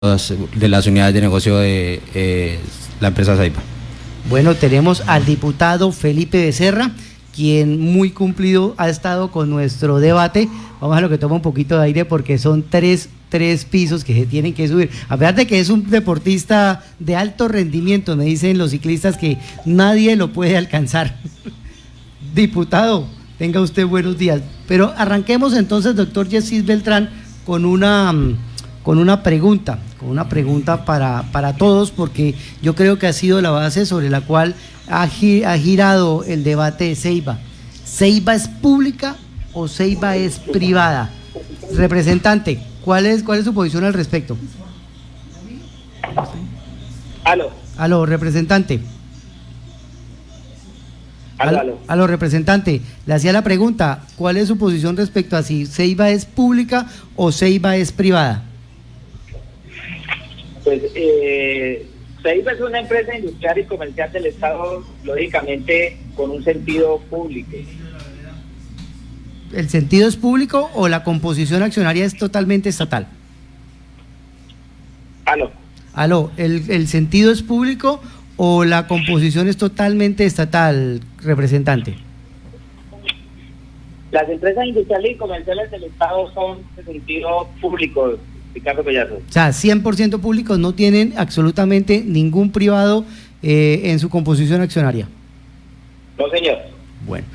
de las unidades de negocio de la empresa Ceiba. Bueno, tenemos al diputado Felipe Becerra, quien muy cumplido ha estado con nuestro debate. Vamos a lo que toma un poquito de aire porque son tres pisos que se tienen que subir. A pesar de que es un deportista de alto rendimiento, me dicen los ciclistas que nadie lo puede alcanzar. Diputado, tenga usted buenos días. Pero arranquemos entonces, doctor Yesid Beltrán, con una pregunta para todos, porque yo creo que ha sido la base sobre la cual ha girado el debate de Ceiba. ¿Ceiba es pública o Ceiba es privada? Representante, ¿cuál es su posición al respecto? Aló, representante. Aló, representante, le hacía la pregunta, ¿cuál es su posición respecto a si Ceiba es pública o Ceiba es privada? Pues Ceiba es una empresa industrial y comercial del Estado, lógicamente con un sentido público. ¿El sentido es público o la composición accionaria es totalmente estatal? Aló, ¿el sentido es público o la composición es totalmente estatal, representante? Las empresas industriales y comerciales del Estado son de sentido público, Ricardo Collazo. O sea, 100% públicos, no tienen absolutamente ningún privado en su composición accionaria. No, señor. Bueno,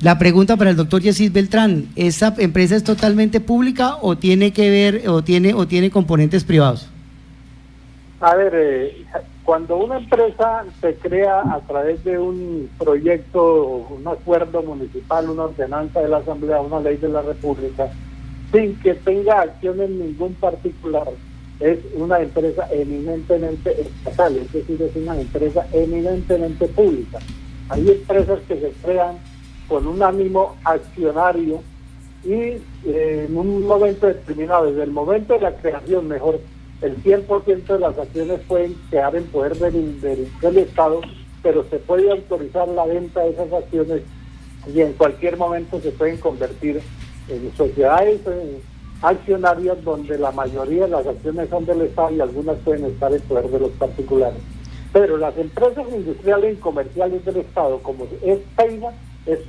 la pregunta para el doctor Yesid Beltrán, ¿esa empresa es totalmente pública o tiene que ver o tiene componentes privados? A ver, cuando una empresa se crea a través de un proyecto, un acuerdo municipal, una ordenanza de la Asamblea, una ley de la República, sin que tenga acción en ningún particular, es una empresa eminentemente estatal, es decir, es una empresa eminentemente pública. Hay empresas que se crean con un ánimo accionario y en un momento determinado, desde el momento de la creación, mejor, el 100% de las acciones pueden quedar en poder del Estado, pero se puede autorizar la venta de esas acciones y en cualquier momento se pueden convertir en sociedades accionarias donde la mayoría de las acciones son del Estado y algunas pueden estar en poder de los particulares. Pero las empresas industriales y comerciales del Estado, como es Ceiba,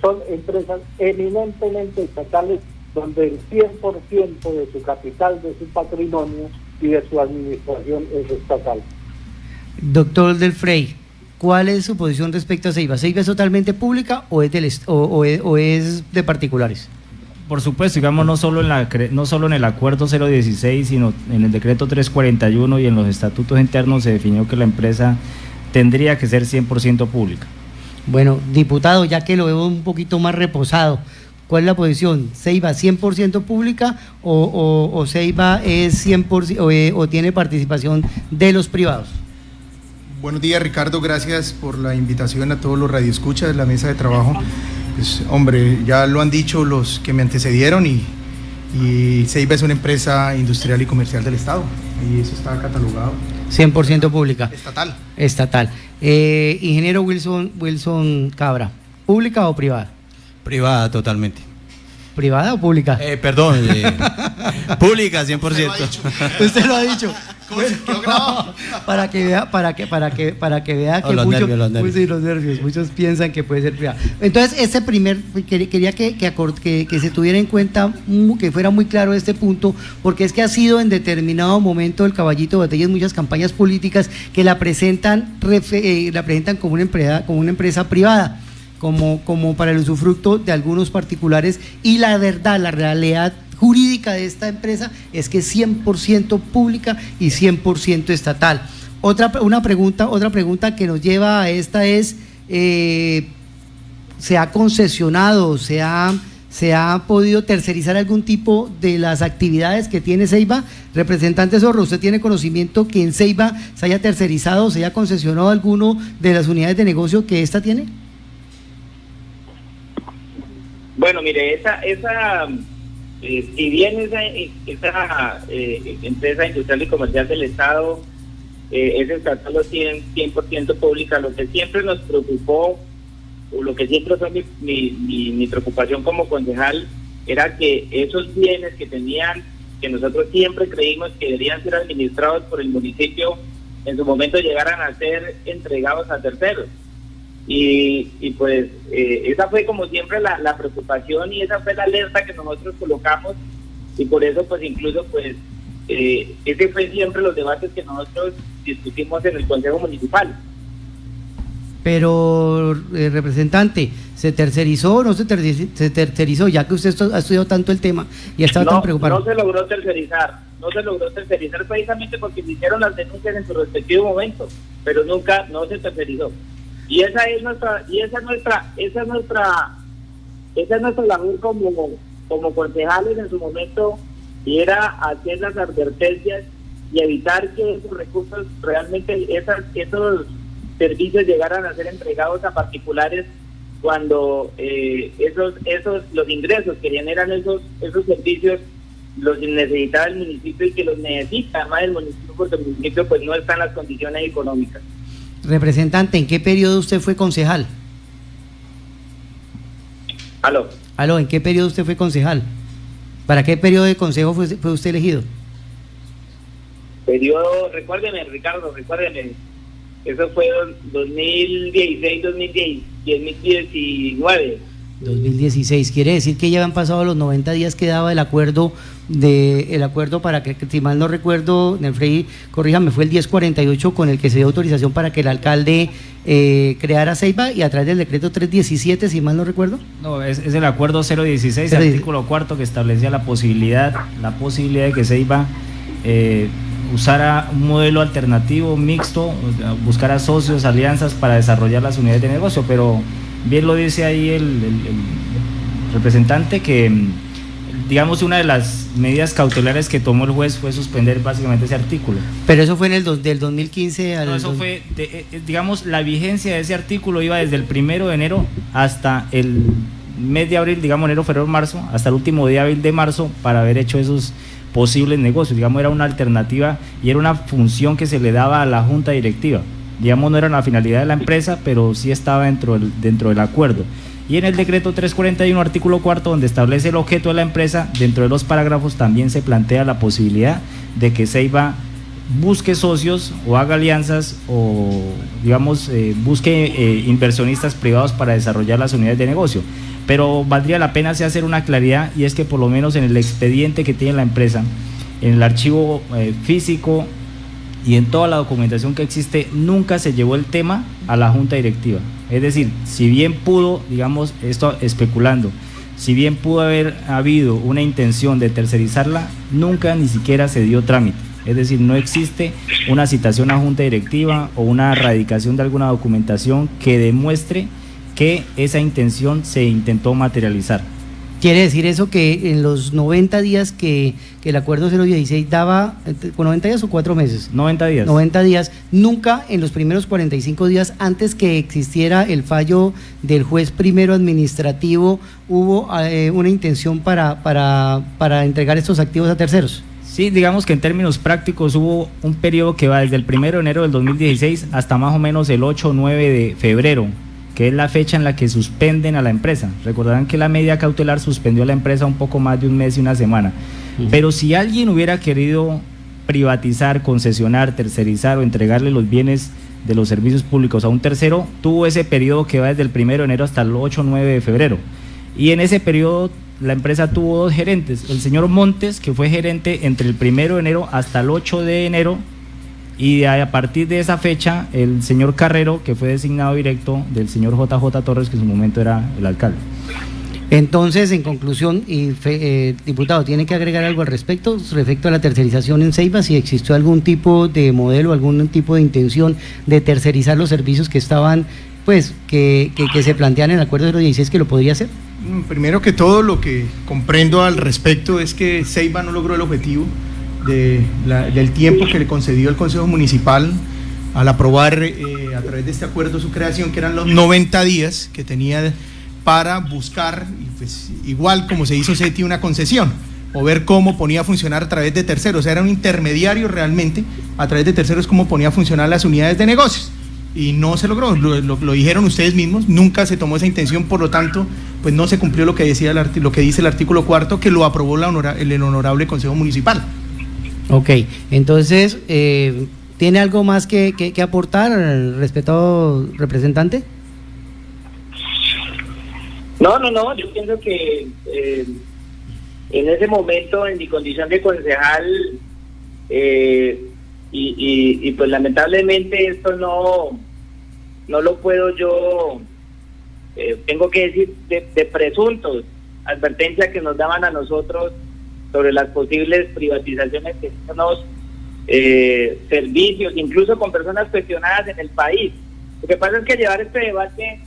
son empresas eminentemente estatales donde el 100% de su capital, de su patrimonio y de su administración es estatal. Doctor Del Frey, ¿cuál es su posición respecto a Ceiba? ¿Ceiba es totalmente pública o es de particulares? Por supuesto, digamos, no solo en el acuerdo 016, sino en el decreto 341 y en los estatutos internos se definió que la empresa tendría que ser 100% pública. Bueno, diputado, ya que lo veo un poquito más reposado, ¿cuál es la posición? ¿Ceiba 100% pública o Ceiba es 100% o tiene participación de los privados? Buenos días, Ricardo, gracias por la invitación a todos los radioescuchas de la mesa de trabajo. Pues, hombre, ya lo han dicho los que me antecedieron y Ceiba es una empresa industrial y comercial del Estado y eso está catalogado. 100% pública. Estatal. Ingeniero Wilson Cabra, ¿pública o privada? Privada totalmente. ¿Privada o pública? Perdón, pública 100%. Usted lo ha dicho. Para que vea que los nervios, muchos piensan que puede ser privada. Entonces, quería que se tuviera en cuenta, que fuera muy claro este punto, porque es que ha sido en determinado momento el caballito de batalla en muchas campañas políticas que la presentan como una empresa privada, como para el usufructo de algunos particulares, y la verdad, la realidad jurídica de esta empresa es que es 100% pública y 100% estatal. Otra pregunta que nos lleva a esta es, ¿se ha concesionado, se ha podido tercerizar algún tipo de las actividades que tiene Ceiba? Representante Zorro, ¿usted tiene conocimiento que en Ceiba se haya tercerizado, se haya concesionado alguno de las unidades de negocio que esta tiene? Bueno, mire, si bien esa empresa industrial y comercial del Estado es estatal o 100% pública, lo que siempre nos preocupó, o lo que siempre fue mi preocupación como concejal, era que esos bienes que tenían que nosotros siempre creímos que deberían ser administrados por el municipio, en su momento llegaran a ser entregados a terceros. Y pues esa fue como siempre la preocupación, y esa fue la alerta que nosotros colocamos, y por eso pues incluso pues ese fue siempre los debates que nosotros discutimos en el Consejo Municipal. Pero, representante, ¿se tercerizó o no se tercerizó? Ya que usted ha estudiado tanto el tema y ha estado tan preocupado. No se logró tercerizar precisamente porque se hicieron las denuncias en su respectivo momento, pero nunca no se tercerizó. Y esa es nuestra labor como concejales en su momento, y era hacer las advertencias y evitar que esos recursos realmente, esos servicios llegaran a ser entregados a particulares cuando los ingresos que generan esos servicios los necesitaba el municipio, y que los necesita además el municipio, porque el municipio pues no está en las condiciones económicas. Representante, ¿en qué periodo usted fue concejal? Aló, ¿en qué periodo usted fue concejal? ¿Para qué periodo de consejo fue usted elegido? Periodo, recuérdeme, Ricardo, eso fue 2016, 2019. 2016, quiere decir que ya han pasado los 90 días que daba el acuerdo para que, si mal no recuerdo, Nelfrey, corríjame, fue el 1048 con el que se dio autorización para que el alcalde creara Ceiba, y a través del decreto 317, si mal no recuerdo. No, es el acuerdo 016, artículo 4, que establecía la posibilidad de que Ceiba usara un modelo alternativo, mixto, buscara socios, alianzas para desarrollar las unidades de negocio, pero bien lo dice ahí el representante, que digamos una de las medidas cautelares que tomó el juez fue suspender básicamente ese artículo. Pero eso fue del 2015 al... No, eso fue, digamos, la vigencia de ese artículo iba desde el 1 de enero hasta el mes de abril, digamos enero, febrero, marzo, hasta el último día hábil de marzo, para haber hecho esos posibles negocios. Digamos, era una alternativa y era una función que se le daba a la junta directiva. Digamos, no era la finalidad de la empresa, pero sí estaba dentro del acuerdo. Y en el decreto 341, artículo 4, donde establece el objeto de la empresa, dentro de los parágrafos también se plantea la posibilidad de que Ceiba busque socios o haga alianzas, o digamos busque inversionistas privados para desarrollar las unidades de negocio. Pero valdría la pena hacer una claridad, y es que por lo menos en el expediente que tiene la empresa, en el archivo físico y en toda la documentación que existe, nunca se llevó el tema a la junta directiva. Es decir, si bien pudo, digamos, esto especulando, si bien pudo haber habido una intención de tercerizarla, nunca ni siquiera se dio trámite. Es decir, no existe una citación a junta directiva o una radicación de alguna documentación que demuestre que esa intención se intentó materializar. ¿Quiere decir eso que en los 90 días que el acuerdo 016 daba, con 90 días o 4 meses? 90 días. 90 días, nunca en los primeros 45 días antes que existiera el fallo del juez primero administrativo hubo una intención para entregar estos activos a terceros? Sí, digamos que en términos prácticos hubo un periodo que va desde el 1 de enero del 2016 hasta más o menos el 8 o 9 de febrero, que es la fecha en la que suspenden a la empresa. Recordarán que la medida cautelar suspendió a la empresa un poco más de un mes y una semana. Pero si alguien hubiera querido privatizar, concesionar, tercerizar o entregarle los bienes de los servicios públicos a un tercero, tuvo ese periodo que va desde el 1 de enero hasta el 8 o 9 de febrero. Y en ese periodo la empresa tuvo 2 gerentes, el señor Montes, que fue gerente entre el 1 de enero hasta el 8 de enero, y a partir de esa fecha el señor Carrero, que fue designado directo del señor JJ Torres, que en su momento era el alcalde. Entonces, en conclusión, diputado, ¿tiene que agregar algo al respecto a la tercerización en Ceiba? Si existió algún tipo de modelo, algún tipo de intención de tercerizar los servicios que estaban, pues, que se plantean en el acuerdo 016, que lo podría hacer. Primero que todo, lo que comprendo al respecto es que Ceiba no logró el objetivo del tiempo que le concedió el Consejo Municipal al aprobar a través de este acuerdo su creación, que eran los 90 días que tenía para buscar, pues, igual como se hizo SETI, una concesión, o ver cómo ponía a funcionar a través de terceros. O sea, era un intermediario realmente, a través de terceros, cómo ponía a funcionar las unidades de negocios. y no se logró, lo dijeron ustedes mismos, nunca se tomó esa intención, por lo tanto, pues no se cumplió lo que decía lo que dice el artículo 4, que lo aprobó el honorable Consejo Municipal. Ok, entonces, ¿tiene algo más que aportar, respetado representante? No, yo pienso que en ese momento, en mi condición de concejal, y pues lamentablemente esto no lo puedo yo, tengo que decir, de presuntos advertencias que nos daban a nosotros sobre las posibles privatizaciones de estos servicios, incluso con personas cuestionadas en el país. Lo que pasa es que llevar este debate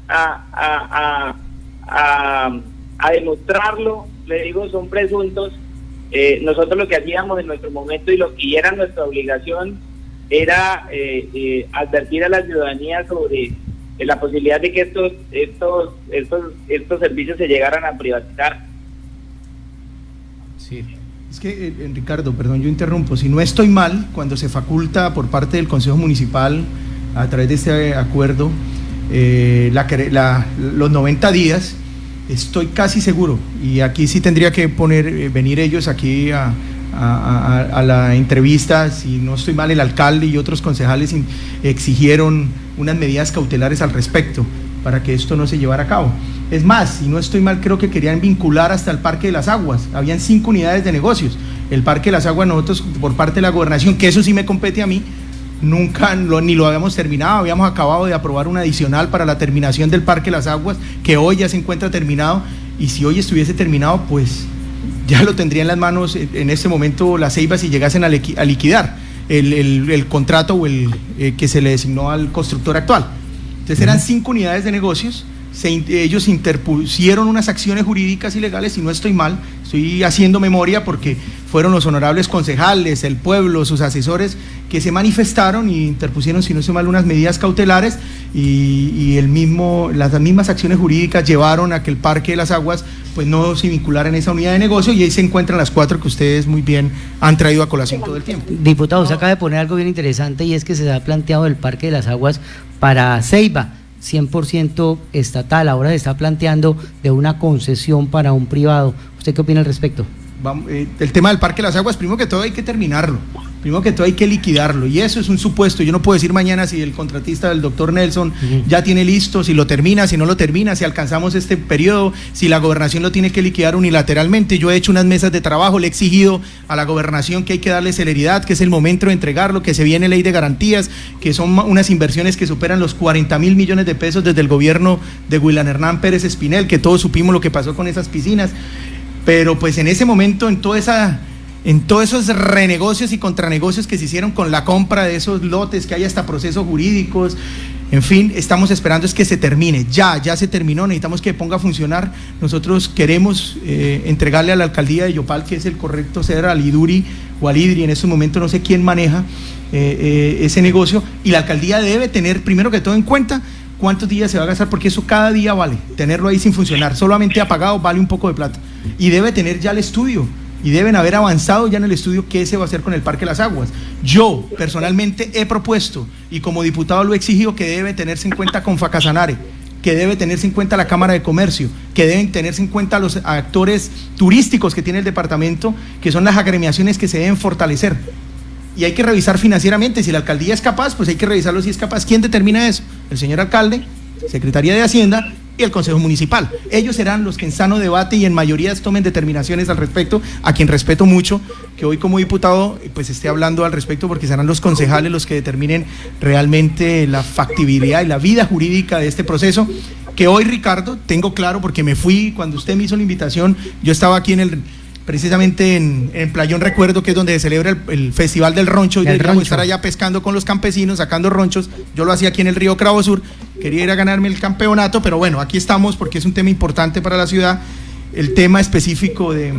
a demostrarlo, le digo, son presuntos. Nosotros lo que hacíamos en nuestro momento y era nuestra obligación era advertir a la ciudadanía sobre la posibilidad de que estos servicios se llegaran a privatizar. Sí. Es que, Ricardo, perdón, yo interrumpo, si no estoy mal, cuando se faculta por parte del Consejo Municipal, a través de este acuerdo, los 90 días, estoy casi seguro, y aquí sí tendría que venir ellos aquí a la entrevista, si no estoy mal, el alcalde y otros concejales exigieron unas medidas cautelares al respecto para que esto no se llevara a cabo. Es más, si no estoy mal, creo que querían vincular hasta el Parque de las Aguas. Habían 5 unidades de negocios. El Parque de las Aguas, nosotros, por parte de la gobernación, que eso sí me compete a mí, nunca ni lo habíamos terminado. Habíamos acabado de aprobar un adicional para la terminación del Parque de las Aguas, que hoy ya se encuentra terminado, y si hoy estuviese terminado, pues ya lo tendría en las manos en este momento la Ceiba si llegasen a liquidar el contrato o que se le designó al constructor actual. Entonces eran 5 unidades de negocios. Ellos interpusieron unas acciones jurídicas y legales, si no estoy mal, estoy haciendo memoria porque fueron los honorables concejales, el pueblo, sus asesores, que se manifestaron y interpusieron, si no estoy mal, unas medidas cautelares y las mismas acciones jurídicas llevaron a que el Parque de las Aguas pues no se vinculara en esa unidad de negocio, y ahí se encuentran las 4 que ustedes muy bien han traído a colación todo el tiempo. Diputado, se acaba de poner algo bien interesante, y es que se ha planteado el Parque de las Aguas para Ceiba, 100% estatal. Ahora se está planteando de una concesión para un privado. ¿Usted qué opina al respecto? El tema del Parque de las Aguas, primero que todo hay que terminarlo, primero que todo hay que liquidarlo, y eso es un supuesto. Yo no puedo decir mañana si el contratista del doctor Nelson ya tiene listo, si lo termina, si no lo termina, si alcanzamos este periodo, si la gobernación lo tiene que liquidar unilateralmente. Yo he hecho unas mesas de trabajo, le he exigido a la gobernación que hay que darle celeridad, que es el momento de entregarlo, que se viene ley de garantías, que son unas inversiones que superan los 40.000 millones de pesos desde el gobierno de William Hernán Pérez Espinel, que todos supimos lo que pasó con esas piscinas. Pero pues en ese momento, en todos esos renegocios y contranegocios que se hicieron con la compra de esos lotes, que hay hasta procesos jurídicos, en fin, estamos esperando es que se termine. Ya se terminó, necesitamos que ponga a funcionar. Nosotros queremos entregarle a la alcaldía de Yopal, que es el correcto ser, al IDURI o al IDRI, en estos momentos no sé quién maneja ese negocio, y la alcaldía debe tener primero que todo en cuenta cuántos días se va a gastar, porque eso cada día vale, tenerlo ahí sin funcionar, solamente apagado vale un poco de plata, y debe tener ya el estudio, y deben haber avanzado ya en el estudio qué se va a hacer con el Parque de las Aguas. Yo personalmente he propuesto, y como diputado lo he exigido, que debe tenerse en cuenta Confacasanare, que debe tenerse en cuenta la Cámara de Comercio, que deben tenerse en cuenta los actores turísticos que tiene el departamento, que son las agremiaciones que se deben fortalecer. Y hay que revisar financieramente, si la alcaldía es capaz, pues hay que revisarlo si es capaz. ¿Quién determina eso? El señor alcalde, Secretaría de Hacienda y el Consejo Municipal. Ellos serán los que en sano debate y en mayorías tomen determinaciones al respecto, a quien respeto mucho, que hoy como diputado pues esté hablando al respecto, porque serán los concejales los que determinen realmente la factibilidad y la vida jurídica de este proceso, que hoy, Ricardo, tengo claro, porque me fui, cuando usted me hizo la invitación, yo estaba aquí precisamente en Playón Recuerdo, que es donde se celebra el Festival del Roncho, y deberíamos estar allá pescando con los campesinos, sacando ronchos. Yo lo hacía aquí en el río Cravo Sur, quería ir a ganarme el campeonato, pero bueno, aquí estamos porque es un tema importante para la ciudad, el tema específico de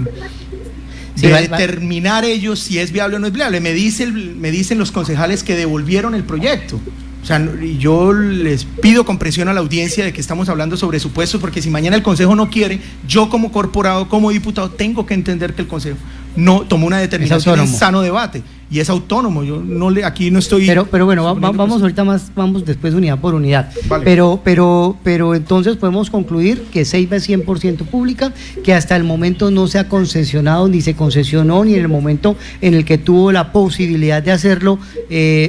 determinar ellos si es viable o no es viable. Me dicen los concejales que devolvieron el proyecto. O sea, yo les pido comprensión a la audiencia de que estamos hablando sobre supuestos, porque si mañana el Consejo no quiere, yo como corporado, como diputado, tengo que entender que el Consejo no tomó una determinación en autónomo. sano debate y es autónomo. Yo no le, aquí no estoy. Pero bueno, suponiendo vamos que- ahorita más, vamos después unidad por unidad. Vale. Pero entonces podemos concluir que Ceiba es 100% pública, que hasta el momento no se ha concesionado ni se concesionó, ni en el momento en el que tuvo la posibilidad de hacerlo,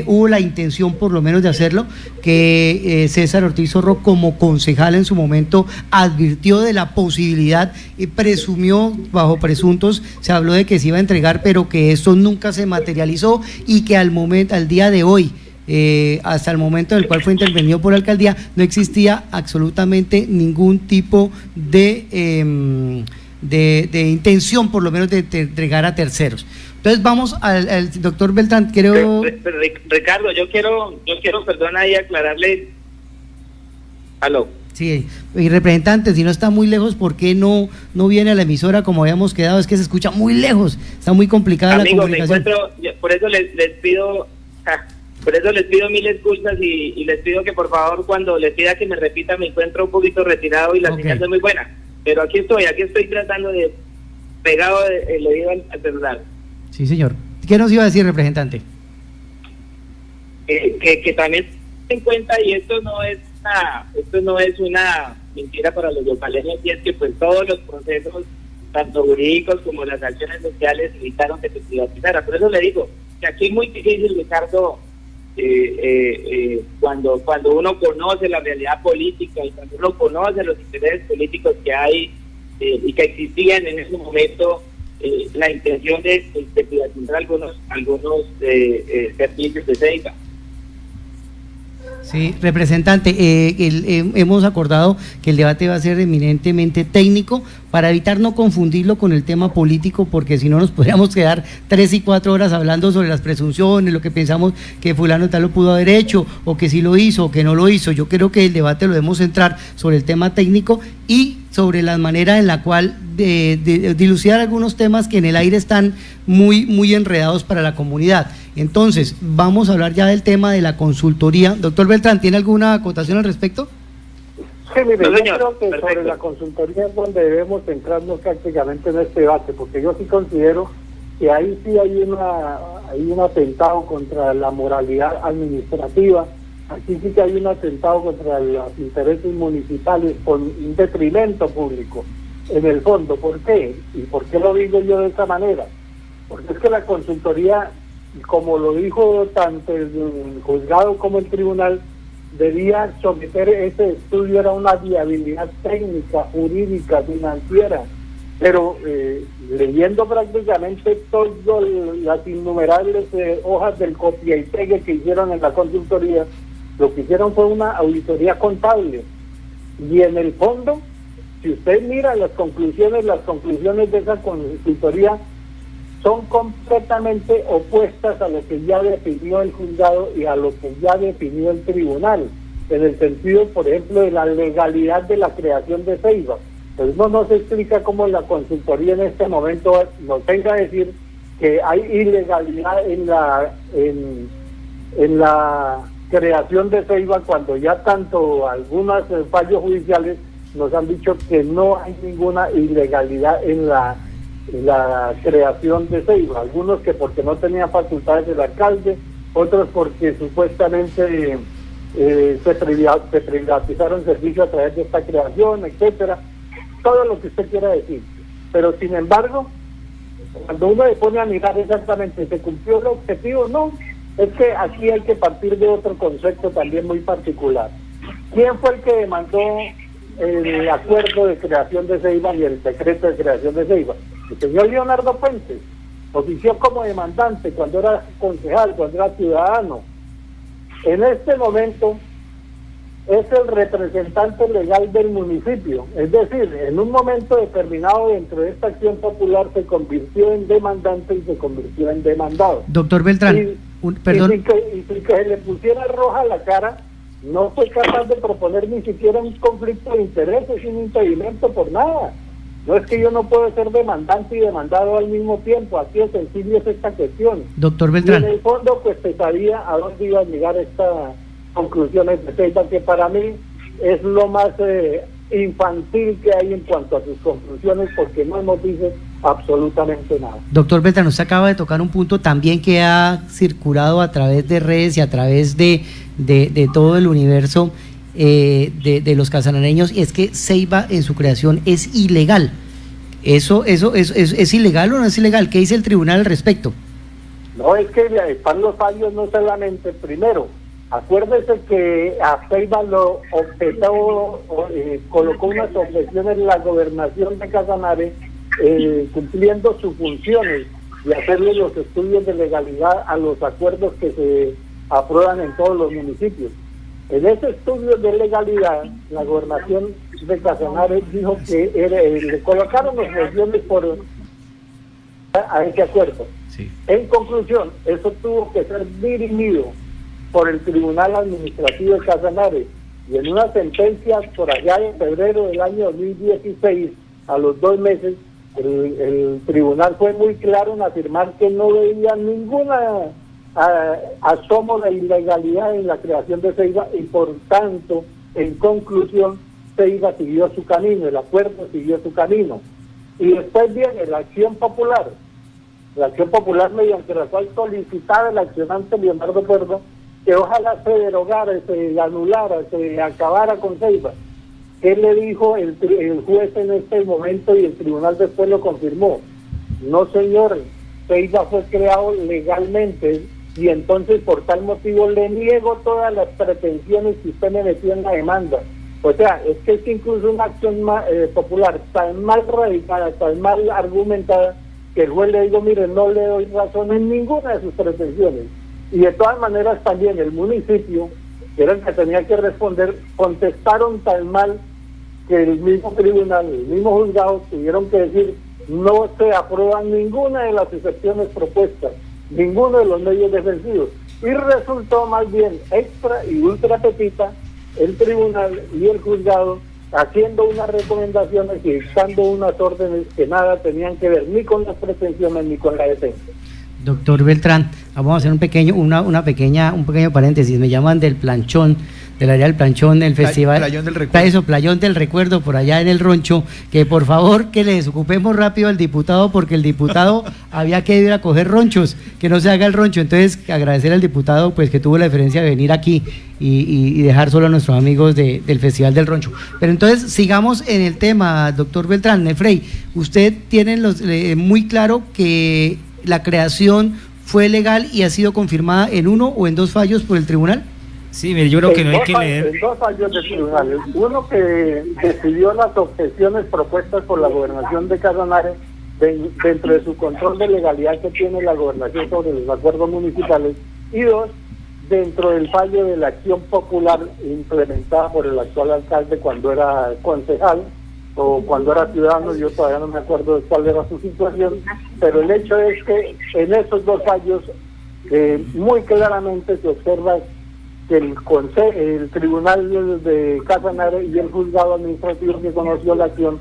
hubo la intención por lo menos de hacerlo, que César Ortiz Zorro como concejal en su momento advirtió de la posibilidad y presumió bajo presuntos, se habló de que se iba a entregar, pero que esto nunca se materializó y que al día de hoy, hasta el momento en el cual fue intervenido por la alcaldía, no existía absolutamente ningún tipo de intención, por lo menos de entregar a terceros. Entonces vamos al doctor Beltrán, creo... Pero, Ricardo, yo quiero, perdón, ahí aclararle. Aló. Sí, y representante, si no está muy lejos, ¿por qué no viene a la emisora como habíamos quedado? Es que se escucha muy lejos, está muy complicada Amigo, la me comunicación. encuentro, por eso les pido, por eso les pido mil excusas y les pido que por favor cuando les pida que me repita, me encuentro un poquito retirado y la Ok. señal no es muy buena. Pero aquí estoy tratando de pegado el oído al celular. Sí, señor. ¿Qué nos iba a decir, representante? Que también ten en cuenta, y esto no es una mentira para los localeños, y es que pues todos los procesos, tanto jurídicos como las acciones sociales, evitaron que se privatizara. Por eso le digo que aquí es muy difícil, Ricardo, cuando uno conoce la realidad política y cuando uno conoce los intereses políticos que hay y que existían en ese momento, la intención de privatizar algunos servicios de Ceiba. Sí, representante, hemos acordado que el debate va a ser eminentemente técnico para evitar no confundirlo con el tema político, porque si no nos podríamos quedar 3 y 4 horas hablando sobre las presunciones, lo que pensamos que fulano tal lo pudo haber hecho, o que sí lo hizo, o que no lo hizo. Yo creo que el debate lo debemos centrar sobre el tema técnico y sobre la manera en la cual de dilucidar algunos temas que en el aire están muy enredados para la comunidad. Entonces, vamos a hablar ya del tema de la consultoría. Doctor Beltrán, ¿tiene alguna acotación al respecto? Sí, mire, No, yo señor. creo que Perfecto. sobre la consultoría es donde debemos centrarnos prácticamente en este debate, porque yo sí considero que ahí sí hay un atentado contra la moralidad administrativa, aquí sí que hay un atentado contra los intereses municipales con un detrimento público, en el fondo. ¿Por qué? ¿Y por qué lo digo yo de esa manera? Porque es que la consultoría, como lo dijo tanto el juzgado como el tribunal, debía someter ese estudio a una viabilidad técnica, jurídica, financiera, pero leyendo prácticamente todas las innumerables hojas del copia y pegue que hicieron en la consultoría, lo que hicieron fue una auditoría contable, y en el fondo, si usted mira las conclusiones de esa consultoría son completamente opuestas a lo que ya definió el juzgado y a lo que ya definió el tribunal, en el sentido, por ejemplo, de la legalidad de la creación de Ceiba. Pues no se explica cómo la consultoría en este momento nos venga a decir que hay ilegalidad en la creación de Ceiba, cuando ya tanto algunos fallos judiciales nos han dicho que no hay ninguna ilegalidad en la creación de Ceiba. Algunos que porque no tenían facultades del alcalde, otros porque supuestamente se privatizaron servicios a través de esta creación, etcétera, todo lo que usted quiera decir. Pero sin embargo, cuando uno se pone a mirar exactamente, ¿se cumplió el objetivo? No, es que aquí hay que partir de otro concepto también muy particular. ¿Quién fue el que demandó el acuerdo de creación de Ceiba y el decreto de creación de Ceiba? El señor Leonardo Puentes ofició como demandante cuando era concejal, cuando era ciudadano. En este momento es el representante legal del municipio, es decir, en un momento determinado dentro de esta acción popular se convirtió en demandante y se convirtió en demandado. Doctor Beltrán, perdón. Y sin que se le pusiera roja la cara, no fue capaz de proponer ni siquiera un conflicto de intereses, un impedimento por nada. No es que yo no puedo ser demandante y demandado al mismo tiempo, así de sencillo es esta cuestión. Doctor Y Beltrán. en el fondo, pues se sabía a dónde iba a llegar estas conclusiones de Ceiba, que para mí es lo más infantil que hay en cuanto a sus conclusiones, porque no nos dice absolutamente nada. Doctor Beltrán, usted acaba de tocar un punto también que ha circulado a través de redes y a través de todo el universo de los casanareños, y es que Ceiba en su creación es ilegal. ¿Eso es ilegal o no es ilegal? ¿Qué dice el tribunal al respecto? No, es que están los fallos no solamente, primero, acuérdese que a Ceiba lo objetó, colocó unas objeciones en la gobernación de Casanare, cumpliendo sus funciones y hacerle los estudios de legalidad a los acuerdos que se aprueban en todos los municipios. En ese estudio de legalidad, la gobernación de Casanare dijo que le colocaron objeciones a ese acuerdo. Sí. En conclusión, eso tuvo que ser dirimido por el Tribunal Administrativo de Casanare, y en una sentencia por allá en febrero del año 2016, a los 2 meses, el tribunal fue muy claro en afirmar que no veía ninguna asomo de ilegalidad en la creación de Ceiba, y por tanto, en conclusión, Ceiba siguió su camino, el acuerdo siguió su camino. Y después viene la acción popular mediante la cual solicitaba el accionante Leonardo Puerto que ojalá se derogara, se anulara, se acabara con Ceiba. ¿Qué le dijo el juez en este momento, y el tribunal después lo confirmó? No, señor, Ceiba fue creado legalmente, y entonces por tal motivo le niego todas las pretensiones que usted me metió en la demanda. O sea, es que es incluso una acción popular tan mal radicada, tan mal argumentada, que el juez le dijo, mire, no le doy razón en ninguna de sus pretensiones. Y de todas maneras también el municipio, que era el que tenía que responder, contestaron tan mal que el mismo tribunal, el mismo juzgado, tuvieron que decir, no se aprueban ninguna de las excepciones propuestas, ninguno de los medios defensivos. Y resultó más bien extra y ultra petita el tribunal y el juzgado haciendo unas recomendaciones y dictando unas órdenes que nada tenían que ver ni con las pretensiones ni con la defensa. Doctor Beltrán, vamos a hacer un pequeño paréntesis. Me llaman del Planchón, del área del Planchón, el festival. Playón del Recuerdo. Eso, Playón del Recuerdo, por allá en el Roncho, que por favor que le desocupemos rápido al diputado, porque el diputado había que ir a coger ronchos, que no se haga el roncho. Entonces, agradecer al diputado pues que tuvo la deferencia de venir aquí y dejar solo a nuestros amigos del Festival del Roncho. Pero entonces, sigamos en el tema, doctor Beltrán. Nefrey, usted tiene muy claro que la creación fue legal y ha sido confirmada en 1 o en 2 fallos por el tribunal. Sí, mire, yo creo que no hay que leer. En 2 fallos del tribunal. Uno que decidió las objeciones propuestas por la gobernación de Casanare dentro de su control de legalidad que tiene la gobernación sobre los acuerdos municipales, y 2, dentro del fallo de la acción popular implementada por el actual alcalde cuando era concejal o cuando era ciudadano. Yo todavía no me acuerdo de cuál era su situación, pero el hecho es que en esos 2 fallos muy claramente se observa que el tribunal de Casanare y el juzgado administrativo que conoció la acción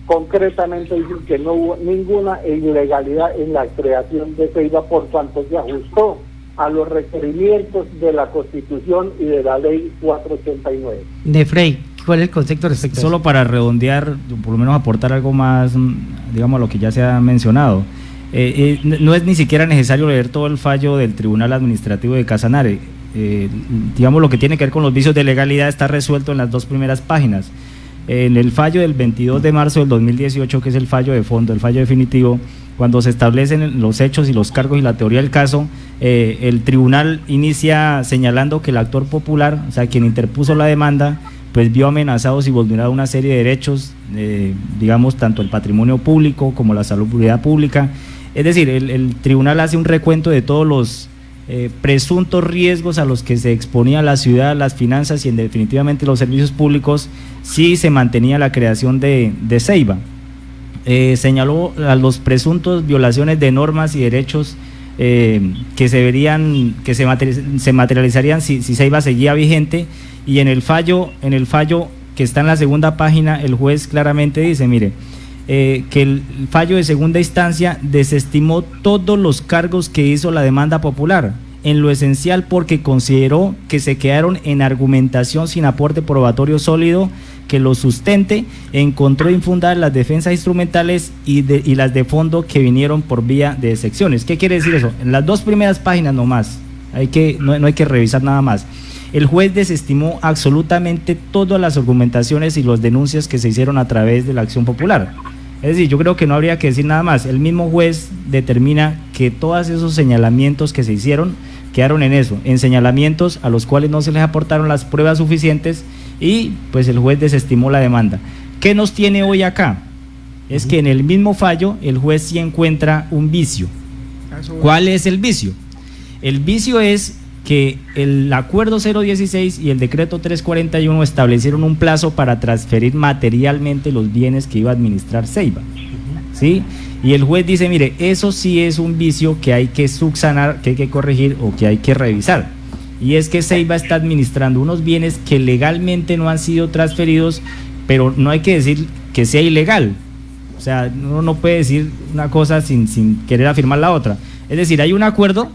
concretamente dicen que no hubo ninguna ilegalidad en la creación de Ceiba, por cuanto se ajustó a los requerimientos de la Constitución y de la Ley 489. Nefrey, ¿cuál es el concepto respecto a Solo eso? para redondear, por lo menos aportar algo más, digamos, a lo que ya se ha mencionado. No es ni siquiera necesario leer todo el fallo del Tribunal Administrativo de Casanare. Digamos, lo que tiene que ver con los vicios de legalidad está resuelto en las 2 primeras páginas. En el fallo del 22 de marzo del 2018, que es el fallo de fondo, el fallo definitivo, cuando se establecen los hechos y los cargos y la teoría del caso, el tribunal inicia señalando que el actor popular, o sea, quien interpuso la demanda, pues vio amenazados y vulnerada una serie de derechos, digamos, tanto el patrimonio público como la salubridad pública. Es decir, el tribunal hace un recuento de todos los presuntos riesgos a los que se exponía la ciudad, las finanzas y definitivamente los servicios públicos si se mantenía la creación de Ceiba. Señaló a los presuntos violaciones de normas y derechos que se materializarían si Ceiba seguía vigente, y en el fallo que está en la segunda página, el juez claramente dice, mire, que el fallo de segunda instancia desestimó todos los cargos que hizo la demanda popular, en lo esencial porque consideró que se quedaron en argumentación sin aporte probatorio sólido que lo sustente, encontró infundadas las defensas instrumentales y las de fondo que vinieron por vía de secciones. ¿Qué quiere decir eso? En las 2 primeras páginas nomás, no hay que revisar nada más. El juez desestimó absolutamente todas las argumentaciones y las denuncias que se hicieron a través de la acción popular. Es decir, yo creo que no habría que decir nada más. El mismo juez determina que todos esos señalamientos que se hicieron quedaron en eso, en señalamientos a los cuales no se les aportaron las pruebas suficientes y pues el juez desestimó la demanda. ¿Qué nos tiene hoy acá? Es que en el mismo fallo el juez sí encuentra un vicio. ¿Cuál es el vicio? El vicio es que el acuerdo 016 y el decreto 341 establecieron un plazo para transferir materialmente los bienes que iba a administrar Ceiba, ¿sí? Y el juez dice, mire, eso sí es un vicio que hay que subsanar, que hay que corregir o que hay que revisar. Y es que Ceiba está administrando unos bienes que legalmente no han sido transferidos, pero no hay que decir que sea ilegal. O sea, uno no puede decir una cosa sin querer afirmar la otra. Es decir, hay un acuerdo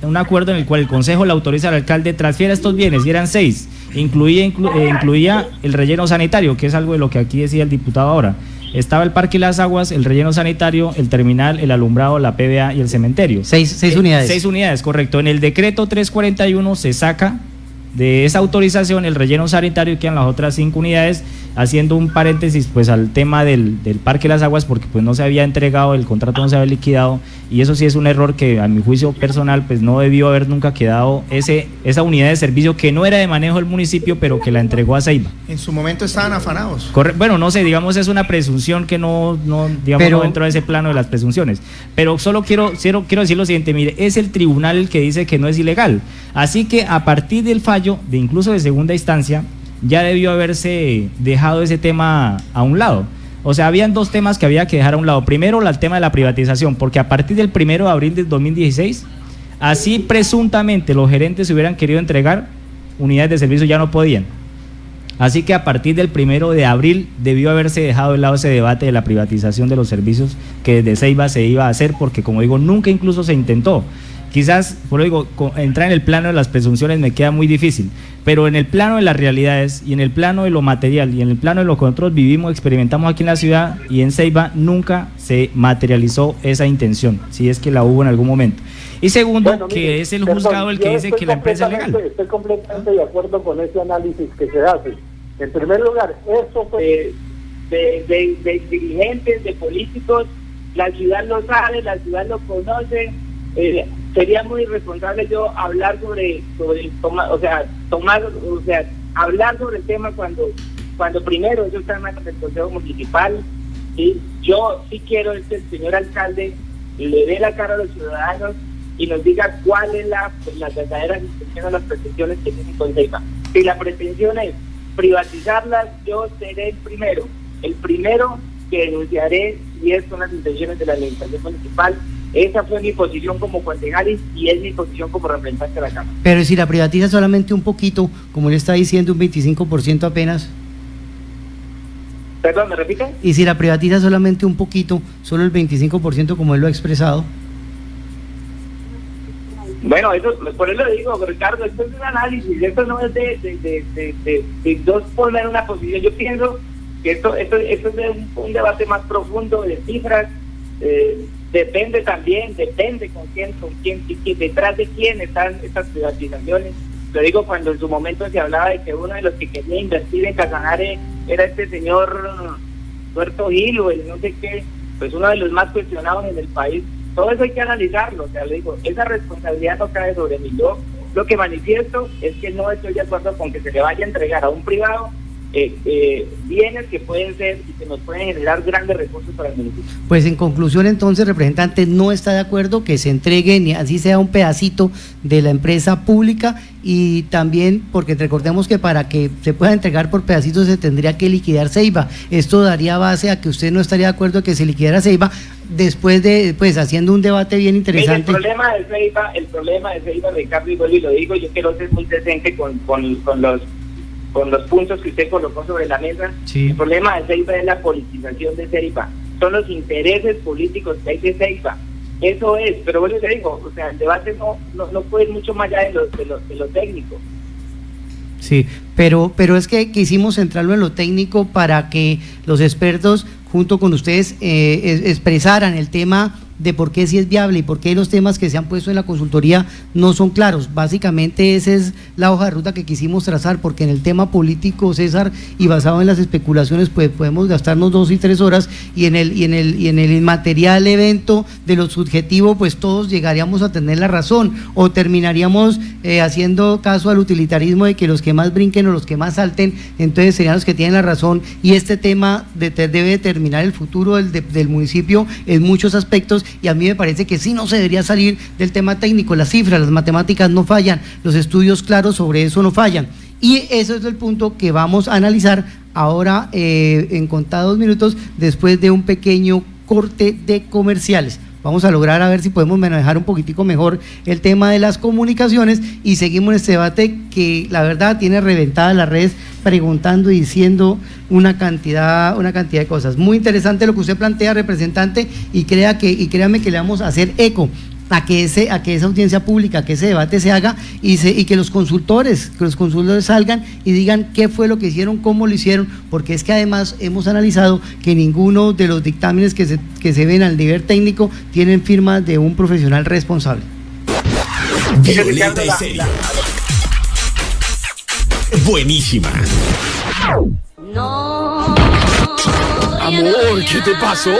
un acuerdo en el cual el Consejo le autoriza al alcalde transfiera estos bienes, y eran 6, incluía el relleno sanitario, que es algo de lo que aquí decía el diputado ahora. Estaba el Parque Las Aguas, el relleno sanitario, el terminal, el alumbrado, la PBA y el cementerio. 6 unidades. 6 unidades, correcto. En el decreto 341 se saca de esa autorización el relleno sanitario y quedan las otras 5 unidades, haciendo un paréntesis pues al tema del Parque Las Aguas, porque pues no se había entregado, el contrato no se había liquidado, y eso sí es un error que a mi juicio personal pues no debió haber nunca quedado esa unidad de servicio que no era de manejo del municipio, pero que la entregó a Ceiba. En su momento estaban afanados. Bueno, no sé, digamos es una presunción que no entró a ese plano de las presunciones, pero solo quiero decir lo siguiente, mire, es el tribunal el que dice que no es ilegal, así que a partir del fallo de incluso de segunda instancia ya debió haberse dejado ese tema a un lado. O sea, habían 2 temas que había que dejar a un lado. Primero, el tema de la privatización, porque a partir del 1 de abril del 2016, así presuntamente los gerentes se hubieran querido entregar, unidades de servicio ya no podían. Así que a partir del 1 de abril debió haberse dejado de lado ese debate de la privatización de los servicios que desde Ceiba se iba a hacer, porque como digo, nunca incluso se intentó. Quizás, por lo digo, entrar en el plano de las presunciones me queda muy difícil, pero en el plano de las realidades y en el plano de lo material y en el plano de lo que nosotros vivimos, experimentamos aquí en la ciudad y en Ceiba, nunca se materializó esa intención, si es que la hubo en algún momento. Y segundo, bueno, mire, es el juzgado el que dice que la empresa es legal. Estoy completamente de acuerdo con ese análisis que se hace. En primer lugar, eso fue de dirigentes, de políticos, la ciudad lo sabe, la ciudad lo conoce. Sería muy irresponsable yo hablar hablar sobre el tema cuando primero ellos están en el Consejo Municipal. ¿Sí? Yo sí quiero que el señor alcalde le dé la cara a los ciudadanos y nos diga cuál es la verdadera intención o las pretensiones que tienen con Ceiba. Si la pretensión es privatizarlas, yo seré el primero que denunciaré si es con las intenciones de la administración municipal. Esa fue mi posición como concejal y es mi posición como representante de la Cámara. Pero si la privatiza solamente un poquito, como le está diciendo, un 25% apenas. Perdón, ¿me repite? Y si la privatiza solamente un poquito, solo el 25% como él lo ha expresado. Bueno, eso, por eso le digo, Ricardo, esto es un análisis, esto no es de dos poner una posición. Yo pienso que esto es un debate más profundo de cifras. Depende con quién, detrás de quién están estas privatizaciones. Lo digo cuando en su momento se hablaba de que uno de los que quería invertir en Casanare era este señor Puerto Gil o el no sé qué, pues uno de los más cuestionados en el país. Todo eso hay que analizarlo, o sea, le digo, esa responsabilidad no cae sobre mí. Yo lo que manifiesto es que no estoy de acuerdo con que se le vaya a entregar a un privado bienes que pueden ser y que nos pueden generar grandes recursos para el municipio. Pues en conclusión, entonces, representante, no está de acuerdo que se entregue ni así sea un pedacito de la empresa pública, y también porque recordemos que para que se pueda entregar por pedacitos se tendría que liquidar Ceiba. Esto daría base a que usted no estaría de acuerdo que se liquidara Ceiba después de, pues, haciendo un debate bien interesante. Mira, el problema de Ceiba, Ricardo, y vuelvo y lo digo, yo quiero ser muy decente con los puntos que usted colocó sobre la mesa. Sí. El problema de Ceiba es la politización de Ceiba, son los intereses políticos que hay de Ceiba. Eso es, pero bueno, te digo, o sea, el debate no puede ir mucho más allá de lo técnico. Sí, pero es que quisimos centrarlo en lo técnico para que los expertos junto con ustedes expresaran el tema de por qué sí es viable y por qué los temas que se han puesto en la consultoría no son claros. Básicamente esa es la hoja de ruta que quisimos trazar, porque en el tema político, César, y basado en las especulaciones, pues podemos gastarnos 2 y 3 horas, y en el inmaterial evento de lo subjetivo, pues todos llegaríamos a tener la razón, o terminaríamos haciendo caso al utilitarismo de que los que más brinquen o los que más salten, entonces serían los que tienen la razón, y este tema debe determinar el futuro del municipio en muchos aspectos. Y a mí me parece que sí no se debería salir del tema técnico. Las cifras, las matemáticas no fallan, los estudios claros sobre eso no fallan, y eso es el punto que vamos a analizar ahora en contados minutos, después de un pequeño corte de comerciales. Vamos a lograr a ver si podemos manejar un poquitico mejor el tema de las comunicaciones, y seguimos en este debate que la verdad tiene reventadas las redes, preguntando y diciendo una cantidad de cosas. Muy interesante lo que usted plantea, representante, y créame que le vamos a hacer eco a que esa audiencia pública, que ese debate se haga, y que los consultores salgan y digan qué fue lo que hicieron, cómo lo hicieron, porque es que además hemos analizado que ninguno de los dictámenes que se ven al nivel técnico tienen firma de un profesional responsable. Violeta Estéreo. Buenísima. No. Amor, ¿qué te pasó?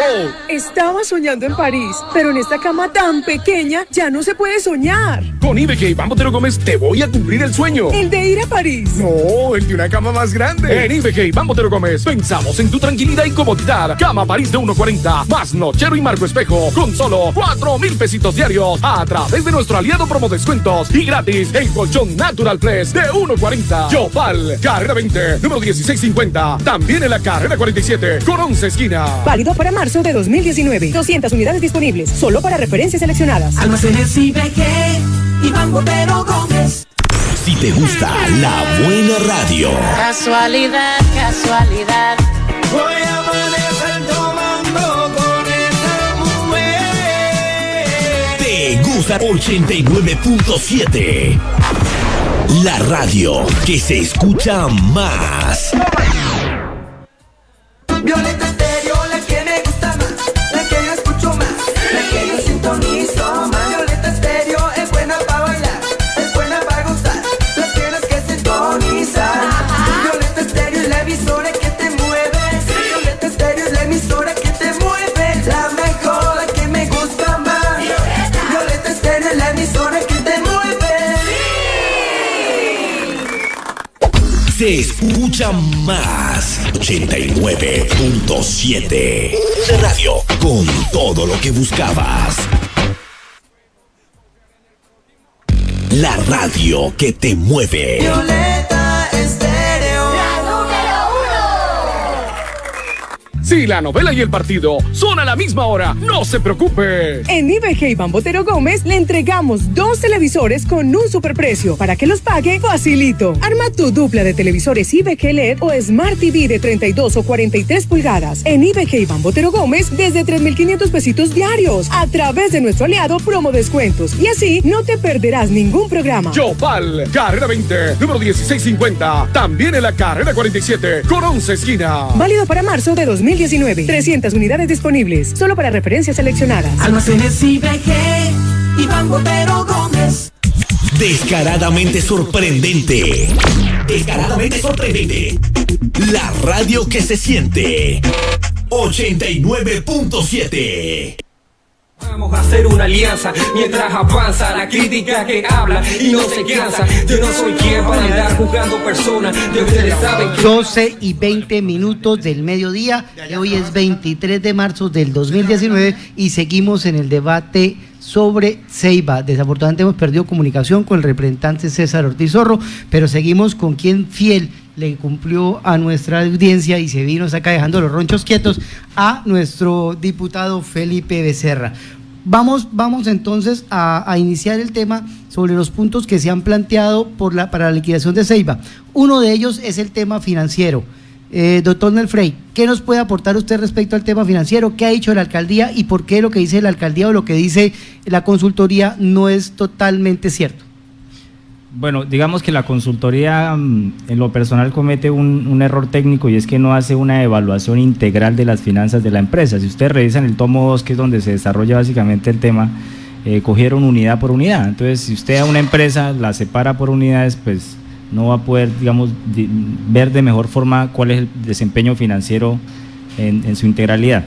Estaba soñando en París, pero en esta cama tan pequeña ya no se puede soñar. Con IBK y Bambotero Gómez te voy a cumplir el sueño. ¿El de ir a París? No, el de una cama más grande. En IBK y Bambotero Gómez pensamos en tu tranquilidad y comodidad. Cama París de 1.40, más nochero y marco espejo, con solo 4,000 pesitos diarios a través de nuestro aliado promo descuentos, y gratis el colchón Natural Press de 1.40. Yopal, carrera 20, número 1650. También en la carrera 47, con 11 esquina. Válido para marzo de 2019. 200 unidades disponibles, solo para referencias seleccionadas. Almacenes IBK y Bambotero Gómez. Si te gusta la buena radio. Casualidad, casualidad. Voy a amanecer tomando con esa mujer. Te gusta 89.7. La radio que se escucha más. Violeta Estéreo, la que me gusta más, la que yo escucho más, la que yo sintonizo más. Violeta Estéreo es buena para bailar, es buena para gozar, las tienes que sintonizar. Violeta Estéreo es la emisora que te mueve. Violeta Estéreo es la emisora que te mueve. La mejor, la que me gusta más. Violeta Estéreo es la emisora que te mueve. Se escucha más. 89.7. Radio con todo lo que buscabas. La radio que te mueve. Violeta Estéreo, La número 1. Si la novela y el partido son a la misma hora, no se preocupe. En IBK y Bambotero Gómez le entregamos 2 televisores con un superprecio para que los pague facilito. Arma tu dupla de televisores IBK LED o Smart TV de 32 o 43 pulgadas. En IBK y Bambotero Gómez desde 3,500 pesitos diarios a través de nuestro aliado Promo Descuentos. Y así no te perderás ningún programa. Yopal, carrera 20, número 1650. También en la carrera 47, con 11 esquina. Válido para marzo de 2019. 300 unidades disponibles, solo para referencias seleccionadas. Almacenes IBK y Bambotero Gómez. Descaradamente sorprendente. Descaradamente sorprendente. La radio que se siente. 89.7. vamos a hacer una alianza mientras avanza la crítica que habla y no se cansa. Yo no soy quien para andar juzgando personas. Ya ustedes saben que 12:20 del mediodía, y hoy es 23 de marzo del 2019 y seguimos en el debate sobre Ceiba. Desafortunadamente hemos perdido comunicación con el representante César Ortiz Zorro, pero seguimos con quien fiel le cumplió a nuestra audiencia y se vino acá dejando los ronchos quietos, a nuestro diputado Felipe Becerra. Vamos entonces a iniciar el tema sobre los puntos que se han planteado para la liquidación de Ceiba. Uno de ellos es el tema financiero. Doctor Nelfrey, ¿qué nos puede aportar usted respecto al tema financiero? ¿Qué ha dicho la alcaldía y por qué lo que dice la alcaldía o lo que dice la consultoría no es totalmente cierto? Bueno, digamos que la consultoría en lo personal comete un error técnico y es que no hace una evaluación integral de las finanzas de la empresa. Si ustedes revisan el tomo 2, que es donde se desarrolla básicamente el tema, cogieron unidad por unidad. Entonces, si usted a una empresa la separa por unidades, pues no va a poder, digamos, ver de mejor forma cuál es el desempeño financiero en su integralidad.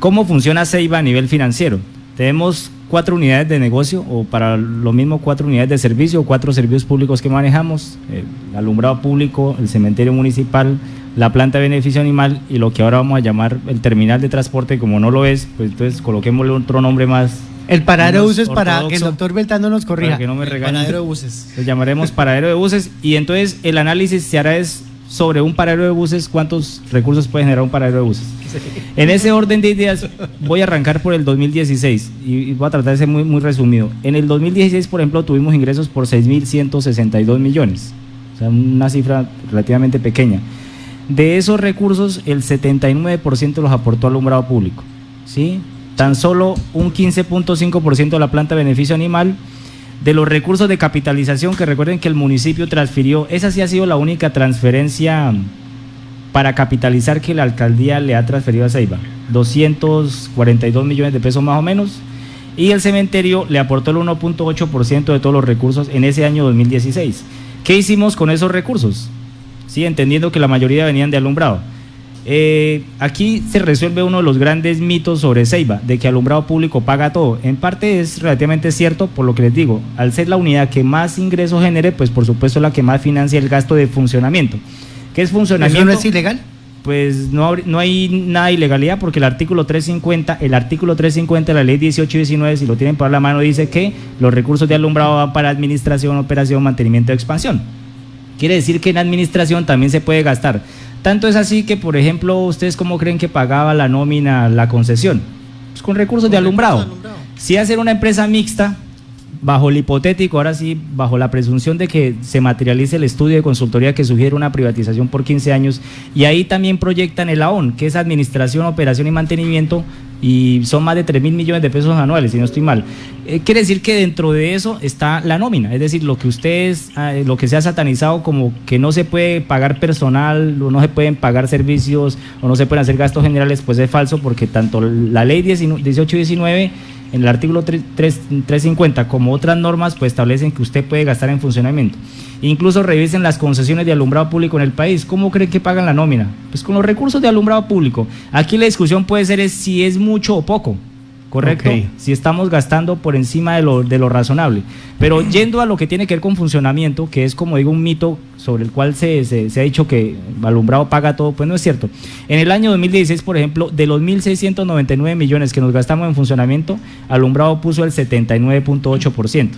¿Cómo funciona Ceiba a nivel financiero? Tenemos 4 unidades de negocio, o para lo mismo 4 unidades de servicio, 4 servicios públicos que manejamos: el alumbrado público, el cementerio municipal, la planta de beneficio animal y lo que ahora vamos a llamar el terminal de transporte. Como no lo es, pues entonces coloquémosle otro nombre más. El paradero de buses, para que el doctor Beltrán no nos corrija. Para que no me regañen. Paradero de buses. Lo llamaremos paradero de buses, y entonces el análisis se hará es sobre un paradero de buses, cuántos recursos puede generar un paradero de buses. En ese orden de ideas voy a arrancar por el 2016 y voy a tratar de ser muy resumido. En el 2016, por ejemplo, tuvimos ingresos por 6.162 millones, o sea, una cifra relativamente pequeña. De esos recursos, el 79% los aportó alumbrado público, ¿sí? Tan solo un 15.5% de la planta de beneficio animal. De los recursos de capitalización, que recuerden que el municipio transfirió, esa sí ha sido la única transferencia para capitalizar que la alcaldía le ha transferido a Ceiba, 242 millones de pesos más o menos, y el cementerio le aportó el 1.8% de todos los recursos en ese año 2016. ¿Qué hicimos con esos recursos? Sí, entendiendo que la mayoría venían de alumbrado. Aquí se resuelve uno de los grandes mitos sobre Ceiba, de que alumbrado público paga todo. En parte es relativamente cierto, por lo que les digo, al ser la unidad que más ingresos genere, pues por supuesto la que más financia el gasto de funcionamiento. ¿Qué es funcionamiento? ¿Eso no es ilegal? Pues no hay nada de ilegalidad, porque el artículo 350 de la ley 1819, si lo tienen por la mano, dice que los recursos de alumbrado van para administración, operación, mantenimiento y expansión. Quiere decir que en administración también se puede gastar. Tanto es así que, por ejemplo, ¿ustedes cómo creen que pagaba la nómina la concesión? Pues con recursos de alumbrado. Si hacer una empresa mixta, bajo el hipotético, ahora sí, bajo la presunción de que se materialice el estudio de consultoría que sugiere una privatización por 15 años, y ahí también proyectan el AON, que es administración, operación y mantenimiento, y son más de 3.000 millones de pesos anuales, si no estoy mal. Quiere decir que dentro de eso está la nómina, es decir, lo que ustedes, lo que se ha satanizado como que no se puede pagar personal, o no se pueden pagar servicios, o no se pueden hacer gastos generales, pues es falso, porque tanto la ley 1819 en el artículo 350 como otras normas pues establecen que usted puede gastar en funcionamiento. Incluso revisen las concesiones de alumbrado público en el país. ¿Cómo creen que pagan la nómina? Pues con los recursos de alumbrado público. Aquí la discusión puede ser es si es mucho o poco, ¿correcto? Okay. Si estamos gastando por encima de lo razonable. Pero yendo a lo que tiene que ver con funcionamiento, que es, como digo, un mito sobre el cual se ha dicho que alumbrado paga todo, pues no es cierto. En el año 2016, por ejemplo, de los 1.699 millones que nos gastamos en funcionamiento, alumbrado puso el 79.8%.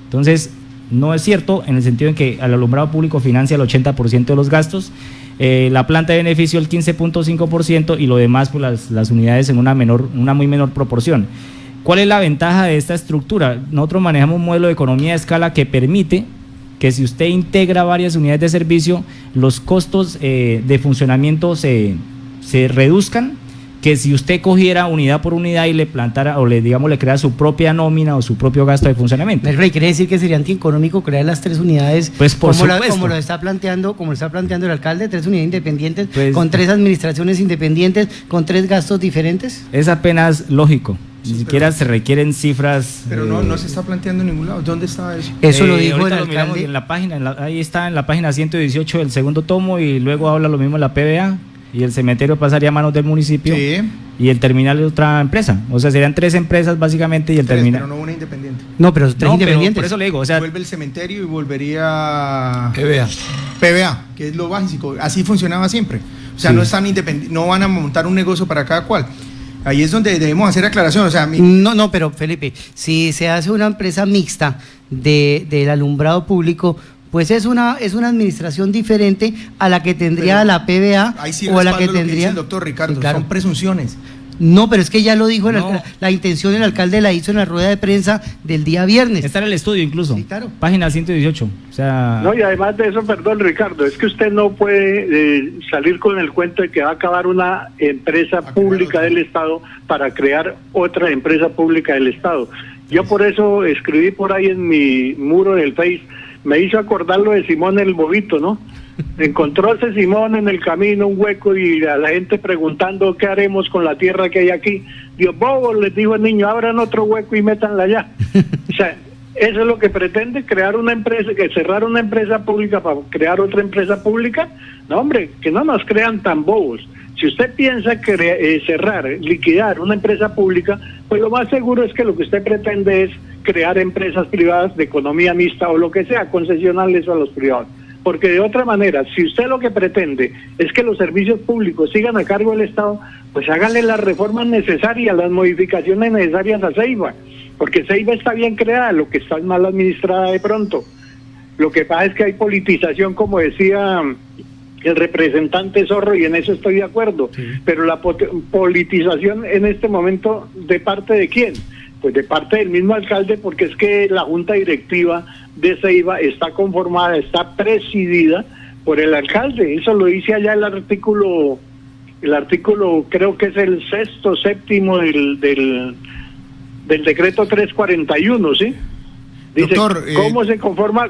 Entonces, no es cierto, en el sentido en que el alumbrado público financia el 80% de los gastos, la planta de beneficio el 15.5% y lo demás pues las unidades en una muy menor proporción. ¿Cuál es la ventaja de esta estructura? Nosotros manejamos un modelo de economía de escala que permite que si usted integra varias unidades de servicio, los costos de funcionamiento se reduzcan, que si usted cogiera unidad por unidad y le plantara o le crea su propia nómina o su propio gasto de funcionamiento. El Rey, ¿quiere decir que sería antieconómico crear las 3 unidades? Pues por supuesto. Como lo está planteando el alcalde, 3 unidades independientes, pues, con 3 administraciones independientes, con 3 gastos diferentes. Es apenas lógico. Ni siquiera se requieren cifras. Pero no se está planteando en ningún lado. ¿Dónde está eso? Eso lo dijo el alcalde. En la página, ahí está en la página 118 del segundo tomo, y luego habla lo mismo en la PBA. Y el cementerio pasaría a manos del municipio, sí, y el terminal de otra empresa. O sea, serían 3 empresas básicamente, y el terminal. Pero no una independiente. No, pero 3 independientes. Por eso le digo, o sea, vuelve el cementerio y volvería PBA, que es lo básico. Así funcionaba siempre. O sea, sí, no están independientes, no van a montar un negocio para cada cual. Ahí es donde debemos hacer aclaración. O sea, no, pero Felipe, si se hace una empresa mixta del alumbrado público, pues es una administración diferente a la que tendría la PBA, ahí sí o a la que tendría. Dice el doctor Ricardo, sí, claro, son presunciones. No, pero es que ya lo dijo, No. la intención el alcalde la hizo en la rueda de prensa del día viernes. Está en el estudio incluso. Sí, claro. Página 118. O sea, No, y además de eso, perdón Ricardo, es que usted no puede salir con el cuento de que va a acabar una empresa pública del Estado para crear otra empresa pública del Estado. Yo por eso escribí por ahí en mi muro del Face, me hizo acordar lo de Simón el Bobito, ¿no? Encontróse Simón en el camino un hueco y a la gente preguntando qué haremos con la tierra que hay aquí. Dios bobo, les dijo el niño, abran otro hueco y métanla allá. O sea, eso es lo que pretende, crear una empresa, que cerrar una empresa pública para crear otra empresa pública. No, hombre, que no nos crean tan bobos. Si usted piensa cerrar, liquidar una empresa pública, pues lo más seguro es que lo que usted pretende es crear empresas privadas de economía mixta o lo que sea, concesionarles a los privados. Porque de otra manera, si usted lo que pretende es que los servicios públicos sigan a cargo del Estado, pues háganle las reformas necesarias, las modificaciones necesarias a Ceiba, porque Ceiba está bien creada, lo que está mal administrada de pronto. Lo que pasa es que hay politización, como decía el representante Zorro, y en eso estoy de acuerdo, sí. Pero la politización en este momento, ¿de parte de quién? Pues de parte del mismo alcalde, porque es que la junta directiva de Ceiba está conformada, está presidida por el alcalde. Eso lo dice allá el artículo creo que es el 6º, 7º del decreto 341, ¿sí? Dice, doctor, cómo se conforma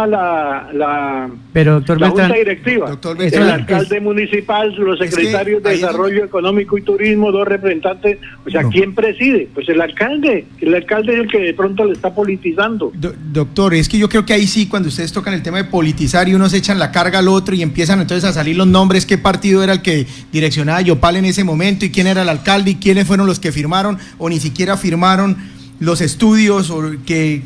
la pero, doctor la Beltrán, junta directiva. Doctor El Beltrán, alcalde municipal, los secretarios de Desarrollo Económico y Turismo, 2 representantes. O sea, no. ¿Quién preside? Pues el alcalde. El alcalde es el que de pronto le está politizando. Doctor, es que yo creo que ahí sí, cuando ustedes tocan el tema de politizar y unos echan la carga al otro y empiezan entonces a salir los nombres, qué partido era el que direccionaba a Yopal en ese momento y quién era el alcalde y quiénes fueron los que firmaron o ni siquiera firmaron los estudios o que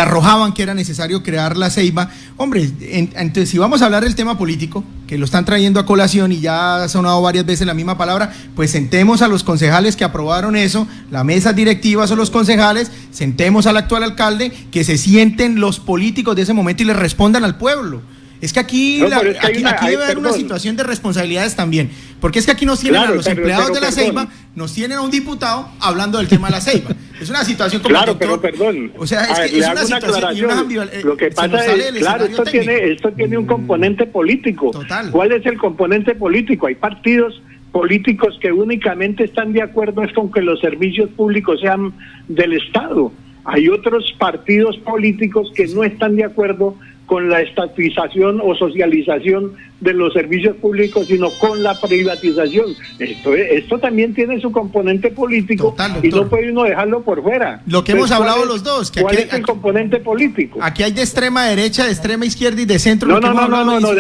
arrojaban que era necesario crear la Ceiba. Hombre, entonces si vamos a hablar del tema político, que lo están trayendo a colación y ya ha sonado varias veces la misma palabra, pues sentemos a los concejales que aprobaron eso, la mesa directiva o los concejales, sentemos al actual alcalde, que se sienten los políticos de ese momento y le respondan al pueblo. Es que aquí, aquí debe haber una situación de responsabilidades también, porque es que aquí nos tienen a los empleados de la Ceiba, nos tienen a un diputado hablando del tema de la Ceiba. Es una situación como claro, pero perdón. O sea, es que es una situación y una ambivalencia. Lo que pasa es, claro, esto tiene un componente político. Total. ¿Cuál es el componente político? Hay partidos políticos que únicamente están de acuerdo es con que los servicios públicos sean del Estado. Hay otros partidos políticos que no están de acuerdo con la estatización o socialización de los servicios públicos, sino con la privatización. Esto también tiene su componente político. Total, y no puede uno dejarlo por fuera. Lo que hemos hablado los dos. Que ¿Cuál es el componente político? Aquí hay de extrema derecha, de extrema izquierda y de centro. No, de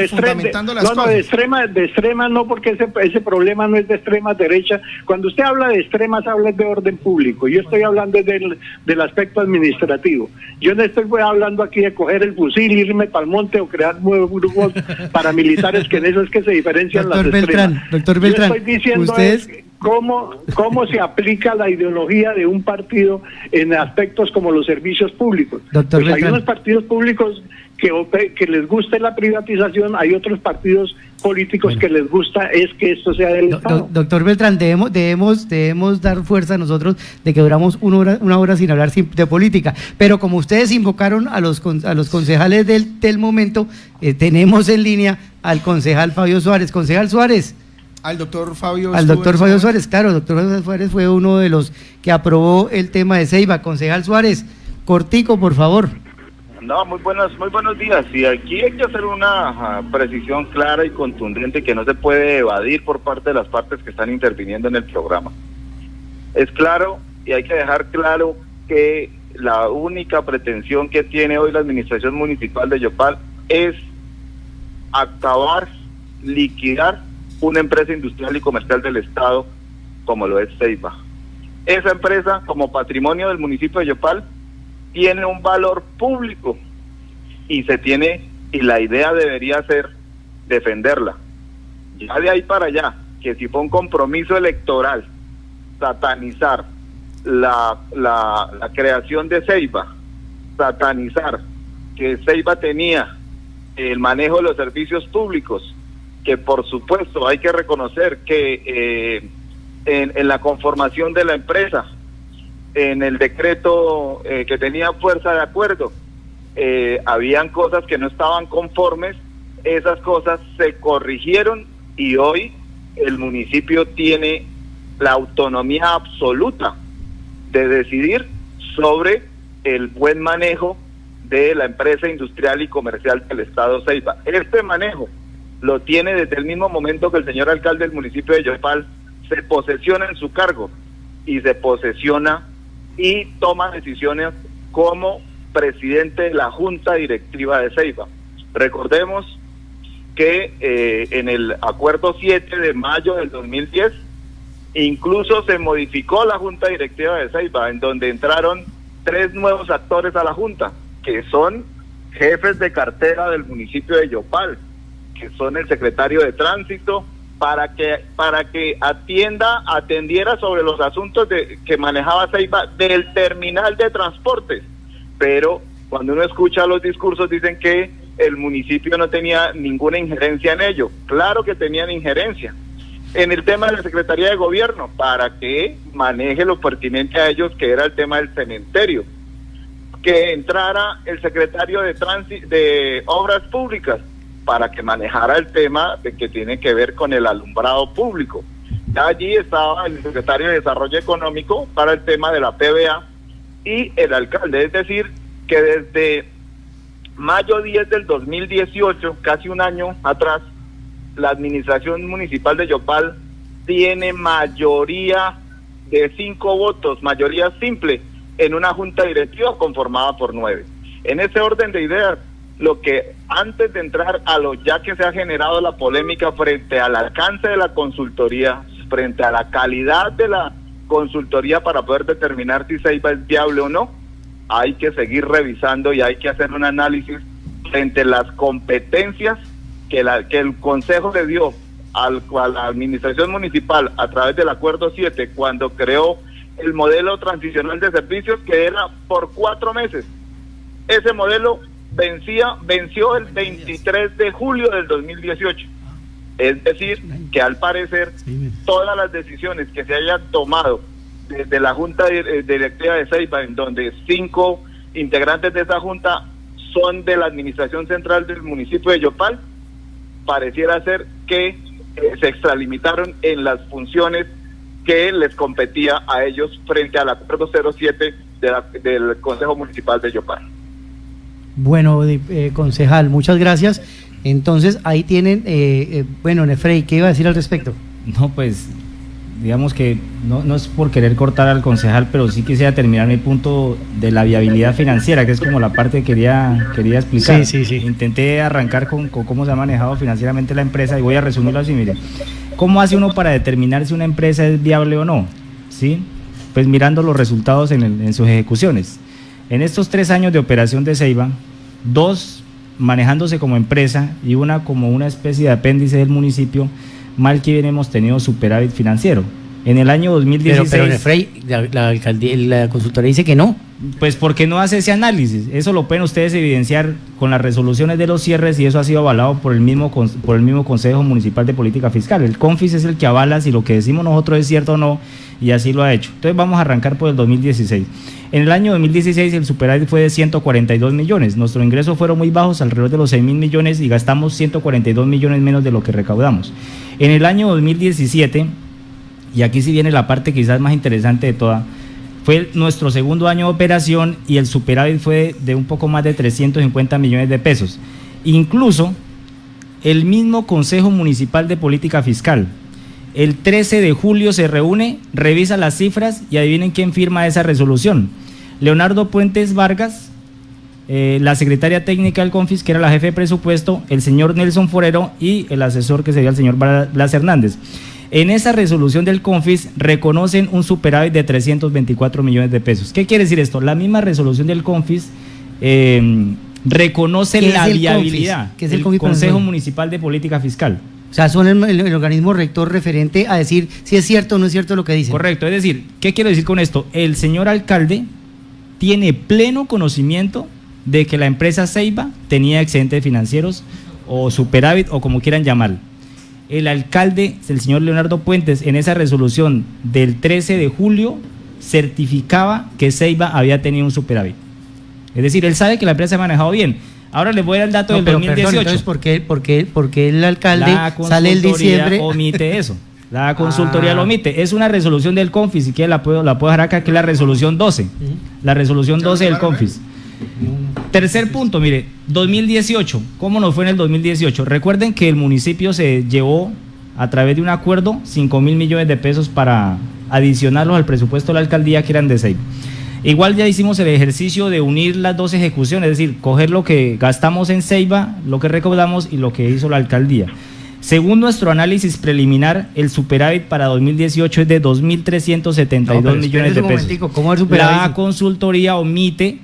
extrema no, porque ese problema no es de extrema derecha. Cuando usted habla de extremas, habla de orden público. Yo estoy hablando del aspecto administrativo. Yo no estoy hablando aquí de coger el fusil, irme para el monte o crear nuevos grupos paramilitares, que en eso es que se diferencian las extremas. Doctor Beltrán, yo estoy diciendo ¿ustedes? Cómo se aplica la ideología de un partido en aspectos como los servicios públicos. Doctor Pues hay Beltrán. unos partidos públicos que les gusta la privatización, hay otros partidos políticos que les gusta es que esto sea del Estado. Doctor Beltrán, debemos dar fuerza a nosotros de que duramos una hora sin hablar de política, pero como ustedes invocaron a los concejales del momento, tenemos en línea al concejal Fabio Suárez. Concejal Suárez. Al doctor Fabio Suárez, claro, el doctor Fabio Suárez fue uno de los que aprobó el tema de Ceiba. Concejal Suárez, cortico, por favor. No, muy buenos días. Y aquí hay que hacer una precisión clara y contundente que no se puede evadir por parte de las partes que están interviniendo en el programa. Es claro y hay que dejar claro que la única pretensión que tiene hoy la administración municipal de Yopal es acabar, liquidar una empresa industrial y comercial del Estado como lo es Ceiba. Esa empresa, como patrimonio del municipio de Yopal, tiene un valor público y la idea debería ser defenderla. Ya de ahí para allá, que si fue un compromiso electoral satanizar la creación de Ceiba, satanizar que Ceiba tenía el manejo de los servicios públicos, que por supuesto hay que reconocer que en la conformación de la empresa, en el decreto que tenía fuerza de acuerdo, habían cosas que no estaban conformes, esas cosas se corrigieron y hoy el municipio tiene la autonomía absoluta de decidir sobre el buen manejo de la empresa industrial y comercial del Estado Ceiba. Este manejo lo tiene desde el mismo momento que el señor alcalde del municipio de Yopal se posesiona en su cargo y se posesiona y toma decisiones como presidente de la Junta Directiva de Ceiba. Recordemos que en el acuerdo 7 de mayo del 2010 incluso se modificó la Junta Directiva de Ceiba, en donde entraron 3 nuevos actores a la Junta, que son jefes de cartera del municipio de Yopal, que son el secretario de Tránsito, para que atendiera sobre los asuntos que manejaba Ceiba del terminal de transportes. Pero cuando uno escucha los discursos dicen que el municipio no tenía ninguna injerencia en ello. Claro que tenían injerencia en el tema de la Secretaría de Gobierno, para que maneje lo pertinente a ellos, que era el tema del cementerio, que entrara el secretario de Obras Públicas, para que manejara el tema de que tiene que ver con el alumbrado público. Ya allí estaba el secretario de Desarrollo Económico para el tema de la PBA y el alcalde, es decir, que desde mayo 10 del 2018, casi un año atrás, la administración municipal de Yopal tiene mayoría de 5 votos, mayoría simple, en una junta directiva conformada por 9. En ese orden de ideas, lo que antes de entrar a lo ya que se ha generado la polémica frente al alcance de la consultoría, frente a la calidad de la consultoría para poder determinar si Ceiba es viable o no, hay que seguir revisando y hay que hacer un análisis frente a las competencias que el Consejo le dio a la administración municipal a través del acuerdo 7 cuando creó el modelo transicional de servicios, que era por 4 meses. Ese modelo venció el 23 de julio del 2018. Es decir, que al parecer todas las decisiones que se hayan tomado desde la Junta Directiva de Ceiba, en donde 5 integrantes de esa junta son de la administración central del municipio de Yopal, pareciera ser que se extralimitaron en las funciones que les competía a ellos frente al acuerdo 07 del Consejo Municipal de Yopal. Bueno, concejal, muchas gracias. Entonces, ahí tienen, bueno, Nefrey, ¿qué iba a decir al respecto? No, pues, digamos que no es por querer cortar al concejal, pero sí quisiera terminar mi punto de la viabilidad financiera, que es como la parte que quería explicar. Sí. Intenté arrancar con cómo se ha manejado financieramente la empresa y voy a resumirlo así, mire. ¿Cómo hace uno para determinar si una empresa es viable o no? ¿Sí? Pues mirando los resultados en sus ejecuciones. En estos 3 años de operación de Ceiba, 2 manejándose como empresa y una como una especie de apéndice del municipio, mal que bien hemos tenido superávit financiero. En el año 2016... Pero Nefrey, la consultoría dice que no. Pues porque no hace ese análisis. Eso lo pueden ustedes evidenciar con las resoluciones de los cierres y eso ha sido avalado por el mismo Consejo Municipal de Política Fiscal. El CONFIS es el que avala si lo que decimos nosotros es cierto o no, y así lo ha hecho. Entonces vamos a arrancar por el 2016. En el año 2016 el superávit fue de 142 millones. Nuestros ingresos fueron muy bajos, alrededor de los 6.000 millones, y gastamos 142 millones menos de lo que recaudamos. En el año 2017, y aquí sí viene la parte quizás más interesante de toda, fue nuestro segundo año de operación y el superávit fue de un poco más de 350 millones de pesos. Incluso el mismo Consejo Municipal de Política Fiscal, el 13 de julio se reúne, revisa las cifras y adivinen quién firma esa resolución. Leonardo Puentes Vargas, la secretaria técnica del CONFIS, que era la jefe de presupuesto, el señor Nelson Forero y el asesor, que sería el señor Blas Hernández. En esa resolución del CONFIS reconocen un superávit de 324 millones de pesos. ¿Qué quiere decir esto? La misma resolución del CONFIS reconoce la viabilidad del Consejo Municipal de Política Fiscal. O sea, son el organismo rector referente a decir si es cierto o no es cierto lo que dicen. Correcto, es decir, ¿qué quiero decir con esto? El señor alcalde tiene pleno conocimiento de que la empresa Ceiba tenía excedentes financieros o superávit o como quieran llamarlo. el alcalde, el señor Leonardo Puentes, en esa resolución del 13 de julio, certificaba que Ceiba había tenido un superávit. Es decir, él sabe que la empresa se ha manejado bien. Ahora les voy a dar el dato del 2018. Perdón, entonces, ¿por qué el alcalde sale el diciembre? Omite eso. La consultoría lo omite. Es una resolución del CONFIS, si quiere la puedo dejar acá, que es la resolución 12. La resolución 12 del CONFIS. Tercer punto, mire, 2018. ¿Cómo nos fue en el 2018? Recuerden que el municipio se llevó, a través de un acuerdo, 5.000 millones de pesos para adicionarlos al presupuesto de la alcaldía, que eran de Ceiba. Igual ya hicimos el ejercicio de unir las dos ejecuciones, es decir, coger lo que gastamos en Ceiba, lo que recaudamos y lo que hizo la alcaldía. Según nuestro análisis preliminar, el superávit para 2018 es de 2.372 millones de pesos. ¿Cómo es el superávit? La consultoría omite,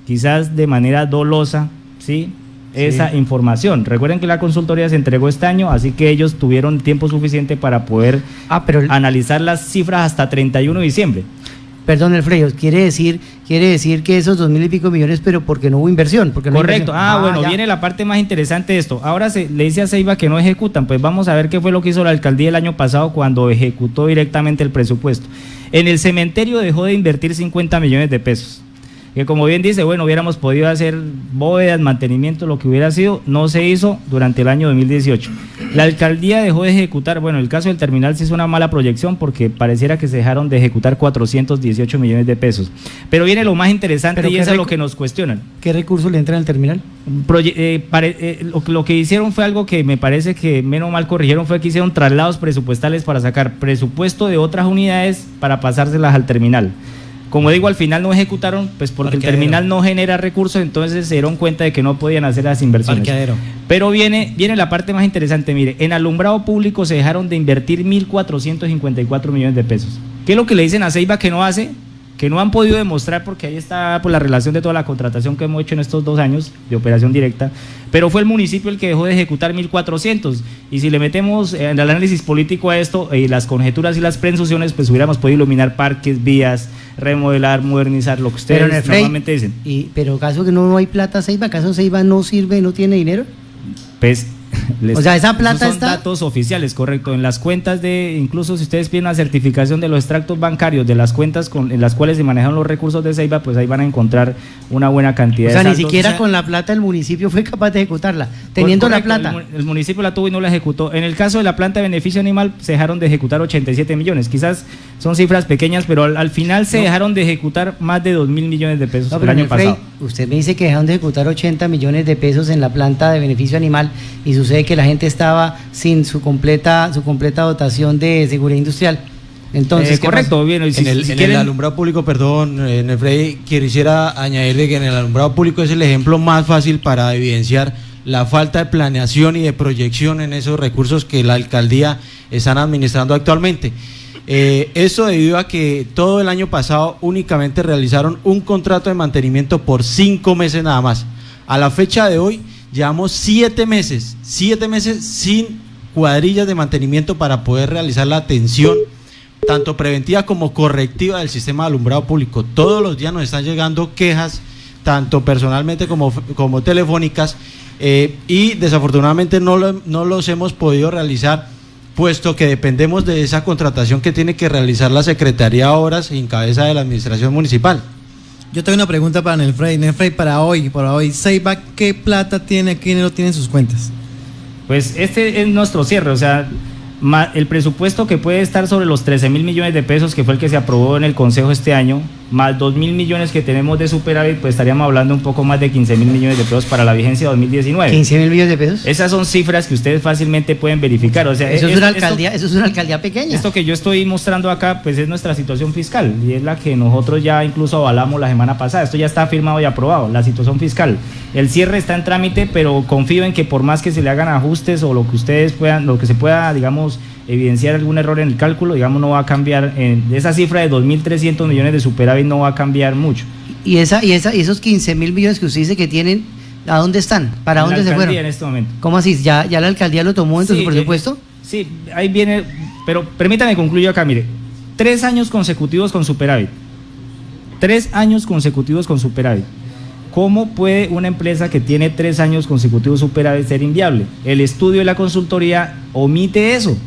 quizás de manera dolosa, ¿sí?, esa información. Recuerden que la consultoría se entregó este año, así que ellos tuvieron tiempo suficiente para poder analizar las cifras hasta 31 de diciembre. Perdón, Alfredo, quiere decir que esos 2.000 y pico millones, pero porque no hubo inversión. Porque no correcto. Bueno, ya viene la parte más interesante de esto. Ahora le dice a Ceiba que no ejecutan, pues vamos a ver qué fue lo que hizo la alcaldía el año pasado cuando ejecutó directamente el presupuesto. En el cementerio dejó de invertir 50 millones de pesos. Que como bien dice, bueno, hubiéramos podido hacer bóvedas, mantenimiento, lo que hubiera sido, no se hizo durante el año 2018. La alcaldía dejó de ejecutar, bueno, el caso del terminal sí es una mala proyección porque pareciera que se dejaron de ejecutar 418 millones de pesos. Pero viene lo más interesante y eso es lo que nos cuestionan. ¿Qué recursos le entran al terminal? Lo que hicieron fue algo que me parece que menos mal corrigieron, fue que hicieron traslados presupuestales para sacar presupuesto de otras unidades para pasárselas al terminal. Como digo, al final no ejecutaron, pues porque el terminal no genera recursos, entonces se dieron cuenta de que no podían hacer las inversiones. Parqueadero. Pero viene la parte más interesante, mire, en alumbrado público se dejaron de invertir 1.454 millones de pesos. ¿Qué es lo que le dicen a Ceiba que no hace? Que no han podido demostrar, porque ahí está la relación de toda la contratación que hemos hecho en estos 2 años de operación directa, pero fue el municipio el que dejó de ejecutar 1.400, y si le metemos en el análisis político a esto, las conjeturas y las presunciones, pues hubiéramos podido iluminar parques, vías, remodelar, modernizar, lo que ustedes normalmente dicen. Pero ¿acaso que no hay plata Ceiba? ¿Acaso Ceiba no sirve, no tiene dinero? Pues o sea, esa plata son datos oficiales, correcto, en las cuentas incluso si ustedes piden una certificación de los extractos bancarios de las cuentas en las cuales se manejan los recursos de Ceiba, pues ahí van a encontrar una buena cantidad de saldos. Ni siquiera con la plata el municipio fue capaz de ejecutarla, teniendo correcto, la plata. El municipio la tuvo y no la ejecutó. En el caso de la planta de beneficio animal se dejaron de ejecutar 87 millones, quizás son cifras pequeñas, pero al final se dejaron de ejecutar más de 2.000 millones de pesos el año pasado. Usted me dice que dejaron de ejecutar 80 millones de pesos en la planta de beneficio animal y sucede que la gente estaba sin su completa dotación de seguridad industrial. Entonces, correcto, bien. En el alumbrado público, perdón, Freddy, quisiera añadirle que en el alumbrado público es el ejemplo más fácil para evidenciar la falta de planeación y de proyección en esos recursos que la alcaldía están administrando actualmente. Eso debido a que todo el año pasado únicamente realizaron un contrato de mantenimiento por 5 meses nada más. A la fecha de hoy llevamos 7 meses sin cuadrillas de mantenimiento para poder realizar la atención tanto preventiva como correctiva del sistema de alumbrado público. Todos los días nos están llegando quejas, tanto personalmente como telefónicas, y desafortunadamente no los hemos podido realizar, puesto que dependemos de esa contratación que tiene que realizar la Secretaría de Obras en cabeza de la Administración Municipal. Yo tengo una pregunta para Nelfrey. Nelfrey, para hoy, Ceiba, ¿qué plata tiene, qué dinero tiene en sus cuentas? Pues este es nuestro cierre, o sea, el presupuesto que puede estar sobre los 13.000 millones de pesos, que fue el que se aprobó en el Consejo este año, más 2.000 millones que tenemos de superávit, pues estaríamos hablando un poco más de 15.000 millones de pesos para la vigencia 2019. ¿15.000 millones de pesos? Esas son cifras que ustedes fácilmente pueden verificar. O sea, eso es una alcaldía pequeña. Esto que yo estoy mostrando acá, pues es nuestra situación fiscal, y es la que nosotros ya incluso avalamos la semana pasada. Esto ya está firmado y aprobado, la situación fiscal. El cierre está en trámite, pero confío en que por más que se le hagan ajustes o lo que ustedes puedan, lo que se pueda, digamos, evidenciar algún error en el cálculo, digamos, no va a cambiar. Esa cifra de 2.300 millones de superávit no va a cambiar mucho. Y esos 15.000 millones que usted dice que tienen, ¿a dónde están? ¿Para dónde se fueron? En este momento. ¿Cómo así? ¿Ya la alcaldía lo tomó en su presupuesto? Sí, ahí viene, pero permítame concluyo acá, mire, 3 años consecutivos con superávit. 3 años consecutivos con superávit. ¿cómo puede una empresa que tiene 3 años consecutivos superávit ser inviable? El estudio de la consultoría omite eso.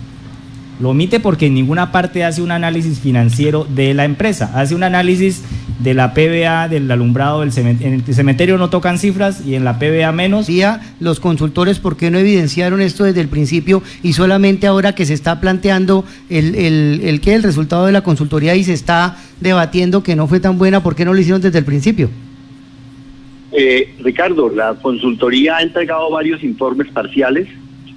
Lo omite porque en ninguna parte hace un análisis financiero de la empresa, hace un análisis de la PVA, del alumbrado, en el cementerio no tocan cifras y en la PVA menos. Los consultores, ¿por qué no evidenciaron esto desde el principio y solamente ahora que se está planteando el resultado de la consultoría y se está debatiendo que no fue tan buena, ¿por qué no lo hicieron desde el principio? Ricardo, la consultoría ha entregado varios informes parciales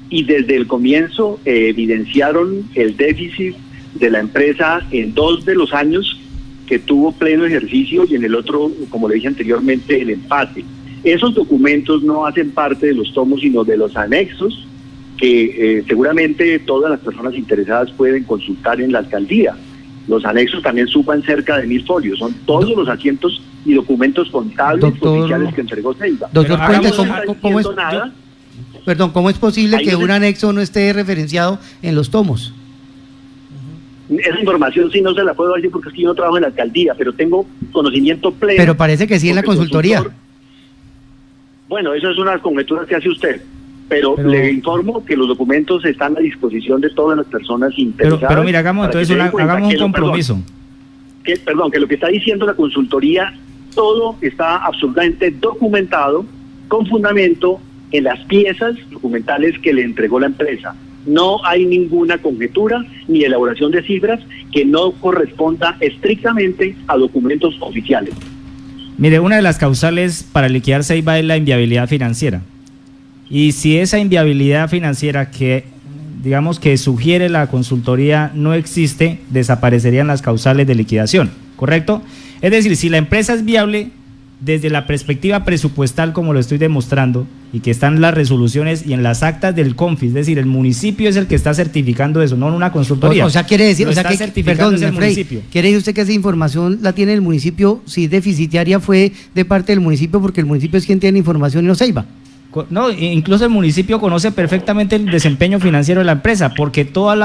y desde el comienzo evidenciaron el déficit de la empresa en 2 de los años que tuvo pleno ejercicio y en el otro, como le dije anteriormente, el empate. Esos documentos no hacen parte de los tomos, sino de los anexos que seguramente todas las personas interesadas pueden consultar en la alcaldía. Los anexos también suman cerca de 1000 folios, son todos los asientos y documentos contables oficiales que entregó Ceiba. Doctor Puentes, ¿cómo es posible Ahí que no un se- anexo no esté referenciado en los tomos? Esa información sí no se la puedo decir porque es que yo no trabajo en la alcaldía, pero tengo conocimiento pleno. Pero parece que sí en la porque el consultoría. consultor- Bueno, eso es una conjetura que hace usted, pero le informo que los documentos están a disposición de todas las personas interesadas. Pero mira, hagamos para que entonces se den cuenta hagamos un que compromiso. que lo que está diciendo la consultoría, todo está absolutamente documentado, con fundamento en las piezas documentales que le entregó la empresa. No hay ninguna conjetura ni elaboración de cifras que no corresponda estrictamente a documentos oficiales. Mire, una de las causales para liquidar Ceiba es la inviabilidad financiera. Y si esa inviabilidad financiera que, digamos, que sugiere la consultoría no existe, desaparecerían las causales de liquidación, ¿correcto? Es decir, si la empresa es viable desde la perspectiva presupuestal, como lo estoy demostrando, y que están las resoluciones y en las actas del CONFIS, es decir, el municipio es el que está certificando eso, no una consultoría. O sea, quiere decir, Lo o sea está que, certificando perdón, es el Frei, municipio. ¿quiere decir usted que esa información la tiene el municipio? Si es deficitaria fue de parte del municipio porque el municipio es quien tiene información y no Ceiba. No, incluso el municipio conoce perfectamente el desempeño financiero de la empresa, porque todos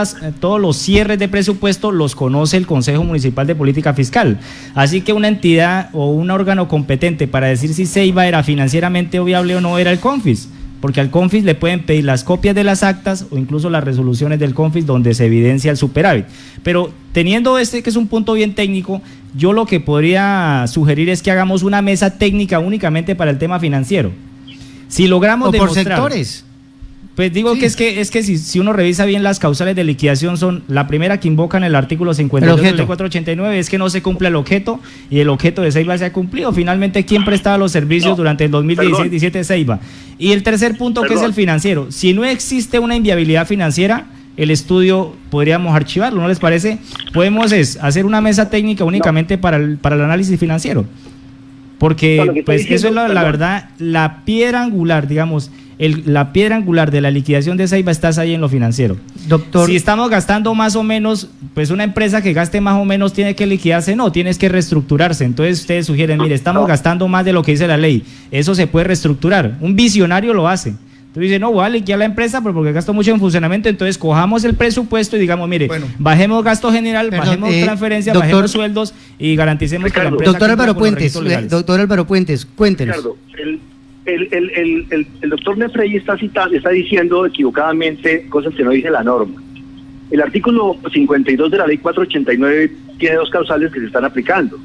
los cierres de presupuesto los conoce el Consejo Municipal de Política Fiscal. Así que una entidad o un órgano competente para decir si Ceiba era financieramente viable o no era el CONFIS, porque al CONFIS le pueden pedir las copias de las actas o incluso las resoluciones del CONFIS donde se evidencia el superávit. Pero teniendo que es un punto bien técnico, yo lo que podría sugerir es que hagamos una mesa técnica únicamente para el tema financiero. Si logramos O por demostrar, sectores. pues digo Sí. que es que si uno revisa bien las causales de liquidación son la primera que invocan el artículo 52 de la ley 489 es que no se cumple el objeto y el objeto de Ceiba se ha cumplido. Finalmente, ¿quién prestaba los servicios durante el 2016-17 Ceiba? Y el tercer punto que es el financiero. Si no existe una inviabilidad financiera, el estudio podríamos archivarlo, ¿no les parece? Podemos hacer una mesa técnica únicamente para el análisis financiero. Porque No, lo que estoy pues eso es diciendo, la perdón. verdad, la piedra angular, digamos, la piedra angular de la liquidación de Ceiba está ahí en lo financiero. Doctor, Si estamos gastando más o menos, pues una empresa que gaste más o menos tiene que liquidarse, no, tienes que reestructurarse. Entonces ustedes sugieren, mire, estamos gastando más de lo que dice la ley, eso se puede reestructurar. Un visionario lo hace. Entonces dice, no, voy a liquidar la empresa pero porque gasto mucho en funcionamiento, entonces cojamos el presupuesto y digamos, mire, bajemos gasto general, Perdón, bajemos transferencias, doctor- bajemos sueldos y garanticemos que la empresa doctor cumpla Álvaro con los Puentes, requisitos legales. doctor Álvaro Puentes, cuéntenos. Ricardo, el doctor Nefrey está diciendo equivocadamente cosas que no dice la norma. El artículo 52 de la ley 489 tiene 2 causales que se están aplicando.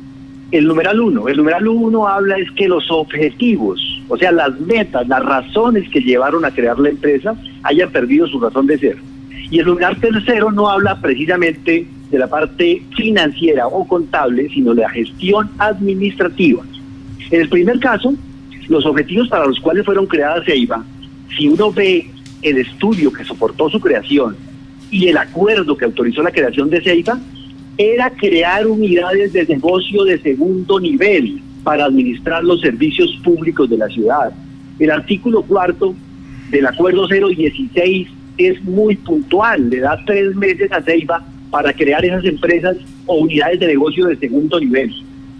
El numeral 1 habla es que los objetivos, o sea, las metas, las razones que llevaron a crear la empresa hayan perdido su razón de ser. Y el numeral 3 no habla precisamente de la parte financiera o contable, sino de la gestión administrativa. En el primer caso, los objetivos para los cuales fueron creadas Ceiba, si uno ve el estudio que soportó su creación y el acuerdo que autorizó la creación de Ceiba, era crear unidades de negocio de segundo nivel para administrar los servicios públicos de la ciudad. El artículo 4 del acuerdo 016 es muy puntual, le da 3 meses a Ceiba para crear esas empresas o unidades de negocio de segundo nivel.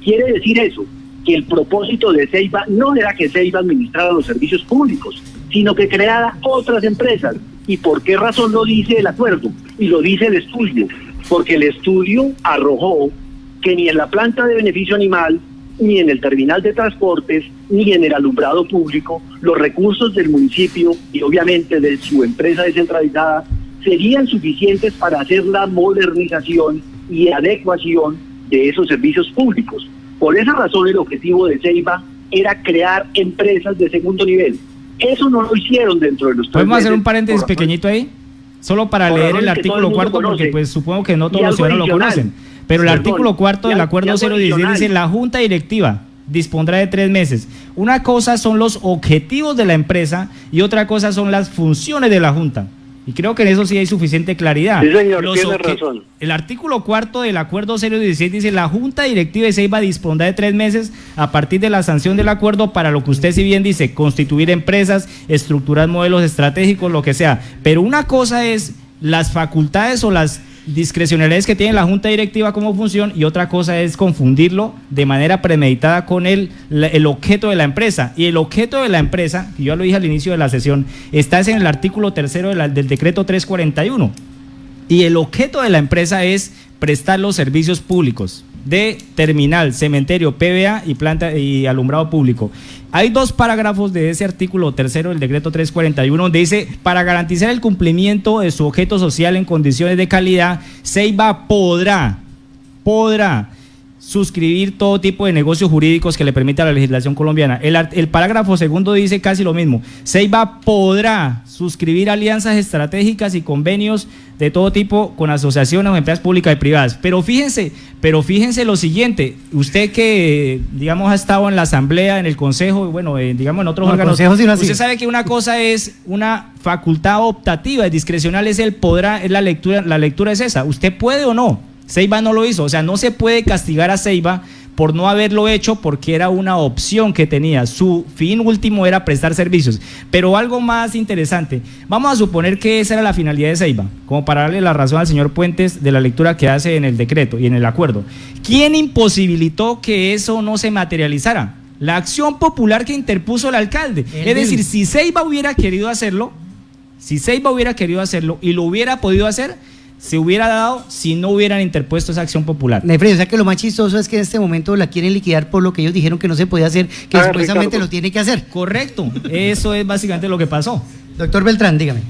Quiere decir eso, que el propósito de Ceiba no era que Ceiba administrara los servicios públicos, sino que creara otras empresas. ¿Y por qué razón lo dice el acuerdo? Y lo dice el estudio. Porque el estudio arrojó que ni en la planta de beneficio animal ni en el terminal de transportes ni en el alumbrado público, los recursos del municipio y obviamente de su empresa descentralizada serían suficientes para hacer la modernización y adecuación de esos servicios públicos. Por esa razón, el objetivo de Ceiba era crear empresas de segundo nivel. Eso no lo hicieron dentro de los 3 ¿Podemos meses, hacer un paréntesis pequeñito ahí? Solo para leer el artículo 4, porque pues supongo que no todos los ciudadanos lo conocen. Pero el artículo 4 del acuerdo 016 dice: la junta directiva dispondrá de 3 meses. Una cosa son los objetivos de la empresa y otra cosa son las funciones de la junta. Y creo que en eso sí hay suficiente claridad. Sí, señor, tiene razón. El artículo 4 del acuerdo 016 dice: la junta directiva de Ceiba dispondrá de 3 meses a partir de la sanción del acuerdo para lo que usted si bien dice, constituir empresas, estructurar modelos estratégicos, lo que sea. Pero una cosa es las facultades o las discrecionalidades que tiene la junta directiva como función, y otra cosa es confundirlo de manera premeditada con el objeto de la empresa. Y el objeto de la empresa, que yo lo dije al inicio de la sesión, está en el artículo 3 del decreto 341, y el objeto de la empresa es prestar los servicios públicos de terminal, cementerio, PVA y planta y alumbrado público. Hay 2 parágrafos de ese artículo 3 del decreto 341 donde dice: para garantizar el cumplimiento de su objeto social en condiciones de calidad, Ceiba podrá suscribir todo tipo de negocios jurídicos que le permita la legislación colombiana. El parágrafo 2 dice casi lo mismo: Ceiba podrá suscribir alianzas estratégicas y convenios de todo tipo con asociaciones o empresas públicas y privadas. Pero fíjense lo siguiente: usted que, digamos, ha estado en la asamblea, en el consejo, bueno, digamos en otros órganos, usted sabe que una cosa es una facultad optativa y discrecional, es el podrá, es la lectura es esa. Usted puede o no. Ceiba no lo hizo, o sea, no se puede castigar a Ceiba por no haberlo hecho porque era una opción que tenía. Su fin último era prestar servicios. Pero algo más interesante, vamos a suponer que esa era la finalidad de Ceiba, como para darle la razón al señor Puentes de la lectura que hace en el decreto y en el acuerdo. ¿Quién imposibilitó que eso no se materializara? La acción popular que interpuso el alcalde. Es decir, si Ceiba hubiera querido hacerlo y lo hubiera podido hacer, se hubiera dado si no hubieran interpuesto esa acción popular. Nefred, o sea que lo más chistoso es que en este momento la quieren liquidar por lo que ellos dijeron que no se podía hacer, que supuestamente lo tiene que hacer. Correcto, eso es básicamente lo que pasó. Doctor Beltrán, dígame.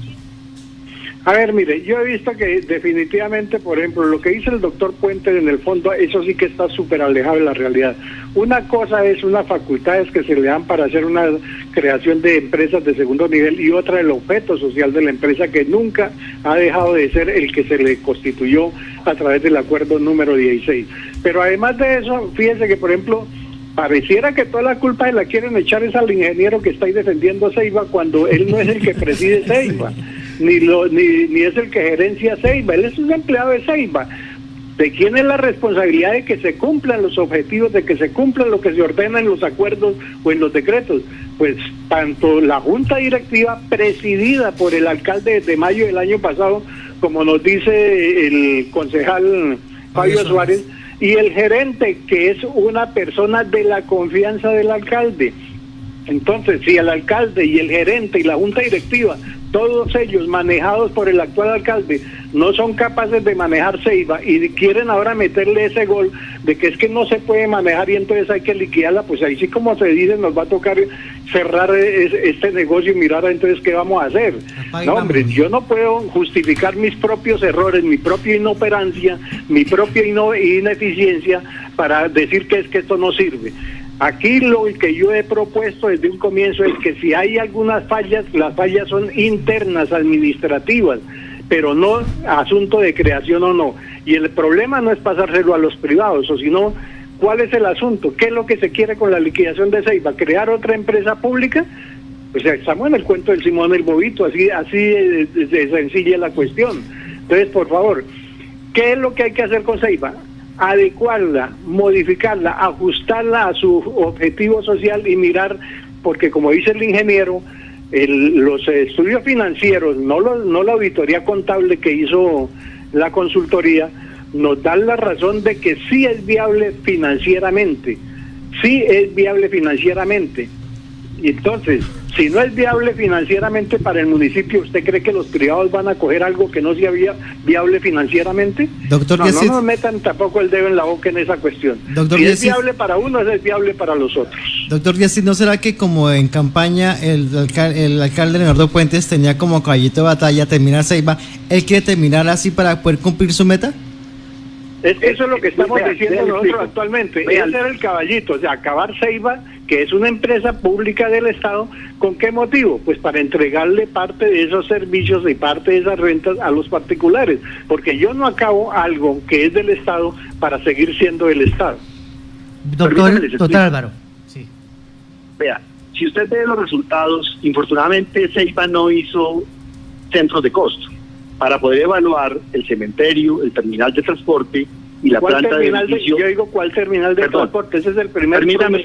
A ver, mire, yo he visto que definitivamente, por ejemplo, lo que dice el doctor Puentes, en el fondo, eso sí que está súper alejado de la realidad. Una cosa es unas facultades que se le dan para hacer una creación de empresas de segundo nivel, y otra el objeto social de la empresa, que nunca ha dejado de ser el que se le constituyó a través del acuerdo número 16. Pero además de eso, fíjense que, por ejemplo, pareciera que toda la culpa se la quieren echar es al ingeniero que está ahí defendiendo Ceiba, cuando él no es el que preside Ceiba. Ni es el que gerencia Ceiba, él es un empleado de Ceiba. ¿De quién es la responsabilidad de que se cumplan los objetivos, de que se cumplan lo que se ordena en los acuerdos o en los decretos? Pues tanto la junta directiva, presidida por el alcalde desde mayo del año pasado, como nos dice el concejal Fabio Suárez, y el gerente, que es una persona de la confianza del alcalde. Entonces, si el alcalde y el gerente y la junta directiva, todos ellos manejados por el actual alcalde, no son capaces de manejar Ceiba y quieren ahora meterle ese gol de que es que no se puede manejar y entonces hay que liquidarla, pues ahí sí, como se dice, nos va a tocar cerrar este negocio y mirar entonces qué vamos a hacer. No, hombre, yo no puedo justificar mis propios errores, mi propia inoperancia, mi propia ineficiencia para decir que es que esto no sirve. Aquí lo que yo he propuesto desde un comienzo es que si hay algunas fallas, las fallas son internas, administrativas, pero no asunto de creación o no. Y el problema no es pasárselo a los privados, o sino, ¿cuál es el asunto? ¿Qué es lo que se quiere con la liquidación de Ceiba? ¿Crear otra empresa pública? Pues estamos en el cuento del Simón el Bobito, así de sencilla la cuestión. Entonces, por favor, ¿qué es lo que hay que hacer con Ceiba? Adecuarla, modificarla, ajustarla a su objetivo social y mirar, porque como dice el ingeniero, los estudios financieros, no la auditoría contable que hizo la consultoría, nos dan la razón de que sí es viable financieramente. Y entonces, Si no es viable financieramente para el municipio, ¿usted cree que los privados van a coger algo que no sea viable financieramente? Doctor no Yesid, nos metan tampoco el dedo en la boca en esa cuestión. Doctor Si es Yesid, viable para uno, es viable para los otros. Doctor Yesid, ¿no será que como en campaña el alcalde Leonardo Puentes tenía como caballito de batalla terminar Ceiba, él quiere terminar así para poder cumplir su meta? Eso es lo que estamos diciendo nosotros actualmente. Ese era el caballito, o sea, acabar Ceiba, que es una empresa pública del Estado. ¿Con qué motivo? Pues para entregarle parte de esos servicios y parte de esas rentas a los particulares, porque yo no acabo algo que es del Estado para seguir siendo del Estado. Doctor Álvaro. Sí. Vea, si usted ve los resultados, infortunadamente Ceiba no hizo centros de costo para poder evaluar el cementerio, el terminal de transporte y la planta de beneficio. Yo digo, ¿cuál terminal de transporte? Ese es el primer. Permítame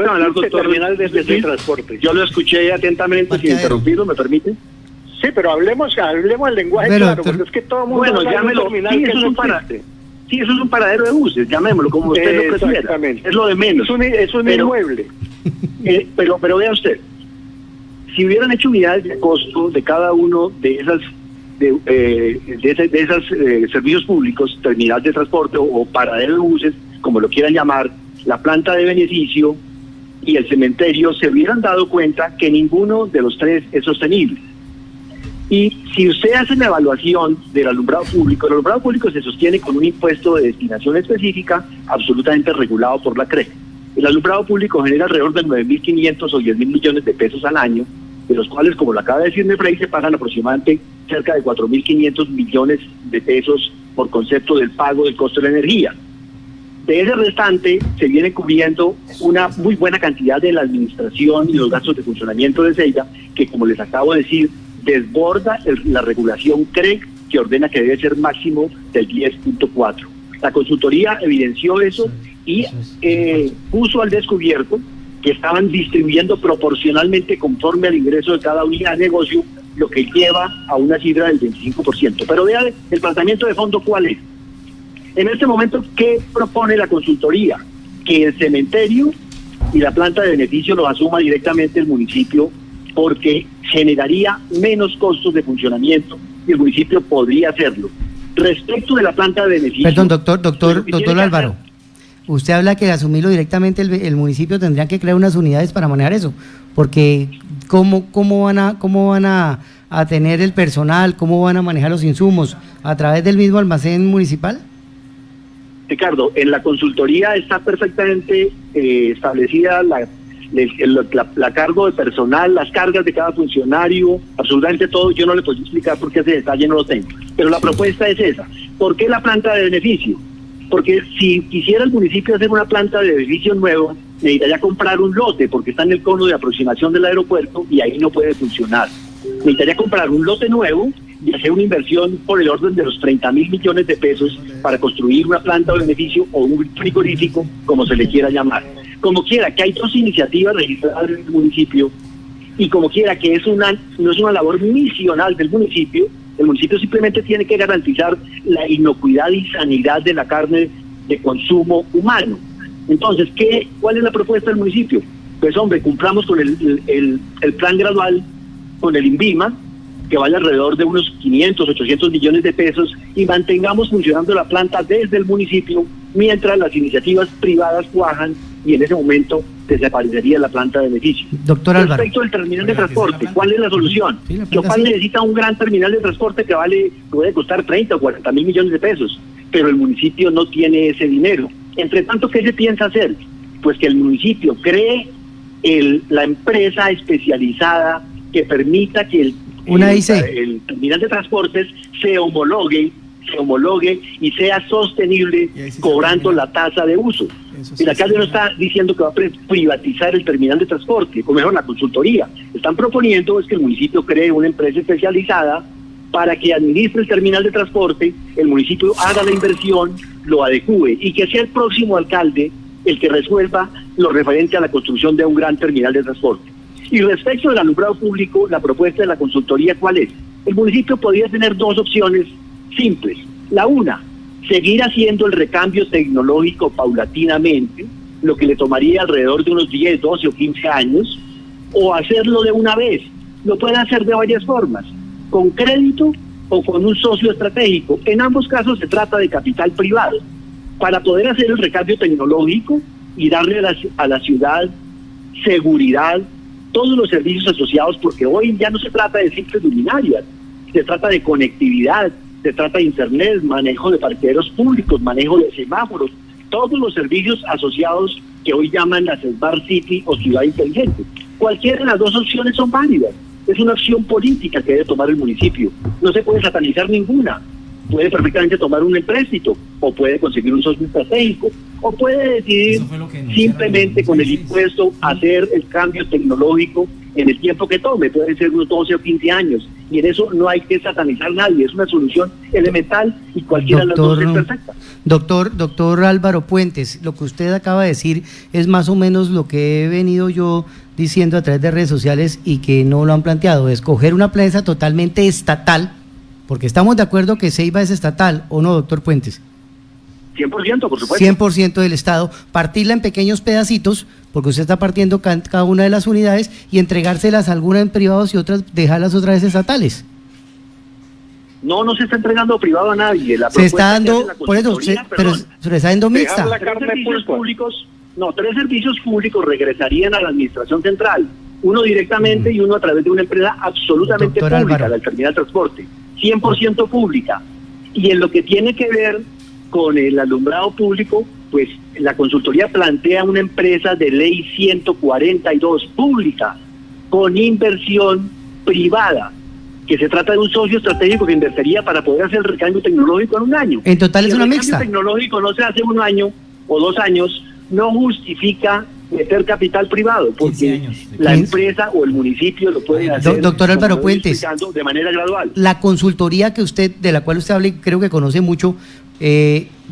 hablar, doctor. Terminal de transporte. Yo lo escuché atentamente sin interrumpirlo, ¿me permite? Sí, pero hablemos el lenguaje claro, porque es que todo el mundo bueno, llámelo, sí, eso es un paradero de buses, llamémoslo como usted lo prefiera. Es lo de menos. Es un inmueble. Pero vea usted, si hubieran hecho unidades de costo de cada uno de esas servicios públicos, terminal de transporte o paradero de buses, como lo quieran llamar, la planta de beneficio y el cementerio, se hubieran dado cuenta que ninguno de los tres es sostenible. Y si usted hace una evaluación del alumbrado público, el alumbrado público se sostiene con un impuesto de destinación específica absolutamente regulado por la CRE. El alumbrado público genera alrededor de 9.500 o 10.000 millones de pesos al año, de los cuales, como lo acaba de decir Nefrey, se pagan aproximadamente cerca de 4.500 millones de pesos por concepto del pago del costo de la energía. De ese restante se viene cubriendo una muy buena cantidad de la administración y los gastos de funcionamiento de Ceiba, que, como les acabo de decir, desborda la regulación CRE, que ordena que debe ser máximo del 10.4. La consultoría evidenció eso y puso al descubierto que estaban distribuyendo proporcionalmente conforme al ingreso de cada unidad de negocio, lo que lleva a una cifra del 25%. Pero vea el planteamiento de fondo cuál es. En este momento, ¿qué propone la consultoría? Que el cementerio y la planta de beneficio los asuma directamente el municipio, porque generaría menos costos de funcionamiento y el municipio podría hacerlo. Respecto de la planta de beneficio... Perdón, doctor Álvaro. Usted habla que asumirlo directamente el municipio tendría que crear unas unidades para manejar eso, porque ¿cómo van a tener el personal? ¿Cómo van a manejar los insumos? ¿A través del mismo almacén municipal? Ricardo, en la consultoría está perfectamente establecida la cargo de personal, las cargas de cada funcionario, absolutamente todo. Yo no le puedo explicar porque ese detalle no lo tengo, pero la propuesta es esa. ¿Por qué la planta de beneficio? Porque si quisiera el municipio hacer una planta de beneficio nuevo, necesitaría comprar un lote, porque está en el cono de aproximación del aeropuerto y ahí no puede funcionar. Necesitaría comprar un lote nuevo y hacer una inversión por el orden de los 30.000 millones de pesos para construir una planta de beneficio o un frigorífico, como se le quiera llamar. Como quiera, que hay dos iniciativas registradas en el municipio, y como quiera que no es una labor misional del municipio. El municipio simplemente tiene que garantizar la inocuidad y sanidad de la carne de consumo humano. Entonces, ¿cuál es la propuesta del municipio? Pues hombre, cumplamos con el plan gradual, con el INVIMA, que vale alrededor de unos 500, 800 millones de pesos, y mantengamos funcionando la planta desde el municipio, mientras las iniciativas privadas cuajan, y en ese momento desaparecería la planta de beneficio. Doctor Álvaro. Respecto al terminal de transporte, ¿cuál es la solución? Yopal necesita un gran terminal de transporte que puede costar 30 o 40 mil millones de pesos, pero el municipio no tiene ese dinero. Entre tanto, ¿qué se piensa hacer? Pues que el municipio cree la empresa especializada que permita que el terminal de transportes se homologue y sea sostenible cobrando la tasa de uso. El alcalde no está diciendo que va a privatizar el terminal de transporte, o mejor, la consultoría. Están proponiendo es que el municipio cree una empresa especializada para que administre el terminal de transporte, el municipio haga la inversión, lo adecúe, y que sea el próximo alcalde el que resuelva lo referente a la construcción de un gran terminal de transporte. Y respecto del alumbrado público, la propuesta de la consultoría, ¿cuál es? El municipio podría tener dos opciones simples. La una, seguir haciendo el recambio tecnológico paulatinamente, lo que le tomaría alrededor de unos 10, 12 o 15 años, o hacerlo de una vez. Lo puede hacer de varias formas, con crédito o con un socio estratégico. En ambos casos se trata de capital privado, para poder hacer el recambio tecnológico y darle a la ciudad seguridad, todos los servicios asociados, porque hoy ya no se trata de simples luminarias, se trata de conectividad, se trata de internet, manejo de parqueaderos públicos, manejo de semáforos, todos los servicios asociados que hoy llaman la Smart City o ciudad inteligente. Cualquiera de las dos opciones son válidas. Es una opción política que debe tomar el municipio. No se puede satanizar ninguna. Puede perfectamente tomar un empréstito, o puede conseguir un socio estratégico, o puede decidir simplemente con el impuesto hacer el cambio tecnológico en el tiempo que tome. Puede ser unos 12 o 15 años, y en eso no hay que satanizar a nadie. Es una solución elemental y cualquiera de las dos es perfecta. Doctor Álvaro Puentes, lo que usted acaba de decir es más o menos lo que he venido yo diciendo a través de redes sociales y que no lo han planteado: escoger una plaza totalmente estatal, porque estamos de acuerdo que Ceiba es estatal, ¿o no, doctor Puentes? 100%, por supuesto. 100% del Estado, partirla en pequeños pedacitos, porque usted está partiendo cada una de las unidades, y entregárselas a algunas en privados y otras dejarlas otra vez estatales. No se está entregando privado a nadie. Se está dando, por eso, pero se le está dando mixta. 3 servicios públicos regresarían a la administración central, uno directamente y uno a través de una empresa absolutamente Doctor pública, Álvaro. la Terminal de Transporte, 100% pública. Y en lo que tiene que ver con el alumbrado público, pues la consultoría plantea una empresa de ley 142 pública, con inversión privada, que se trata de un socio estratégico que invertiría para poder hacer el recambio tecnológico en un año. En total es una mixta. Si el recambio tecnológico no se hace en un año o 2 años, no justifica meter capital privado, porque la empresa o el municipio lo pueden hacer. Doctor Álvaro Puentes, de manera gradual. La consultoría de la cual usted habla y creo que conoce mucho,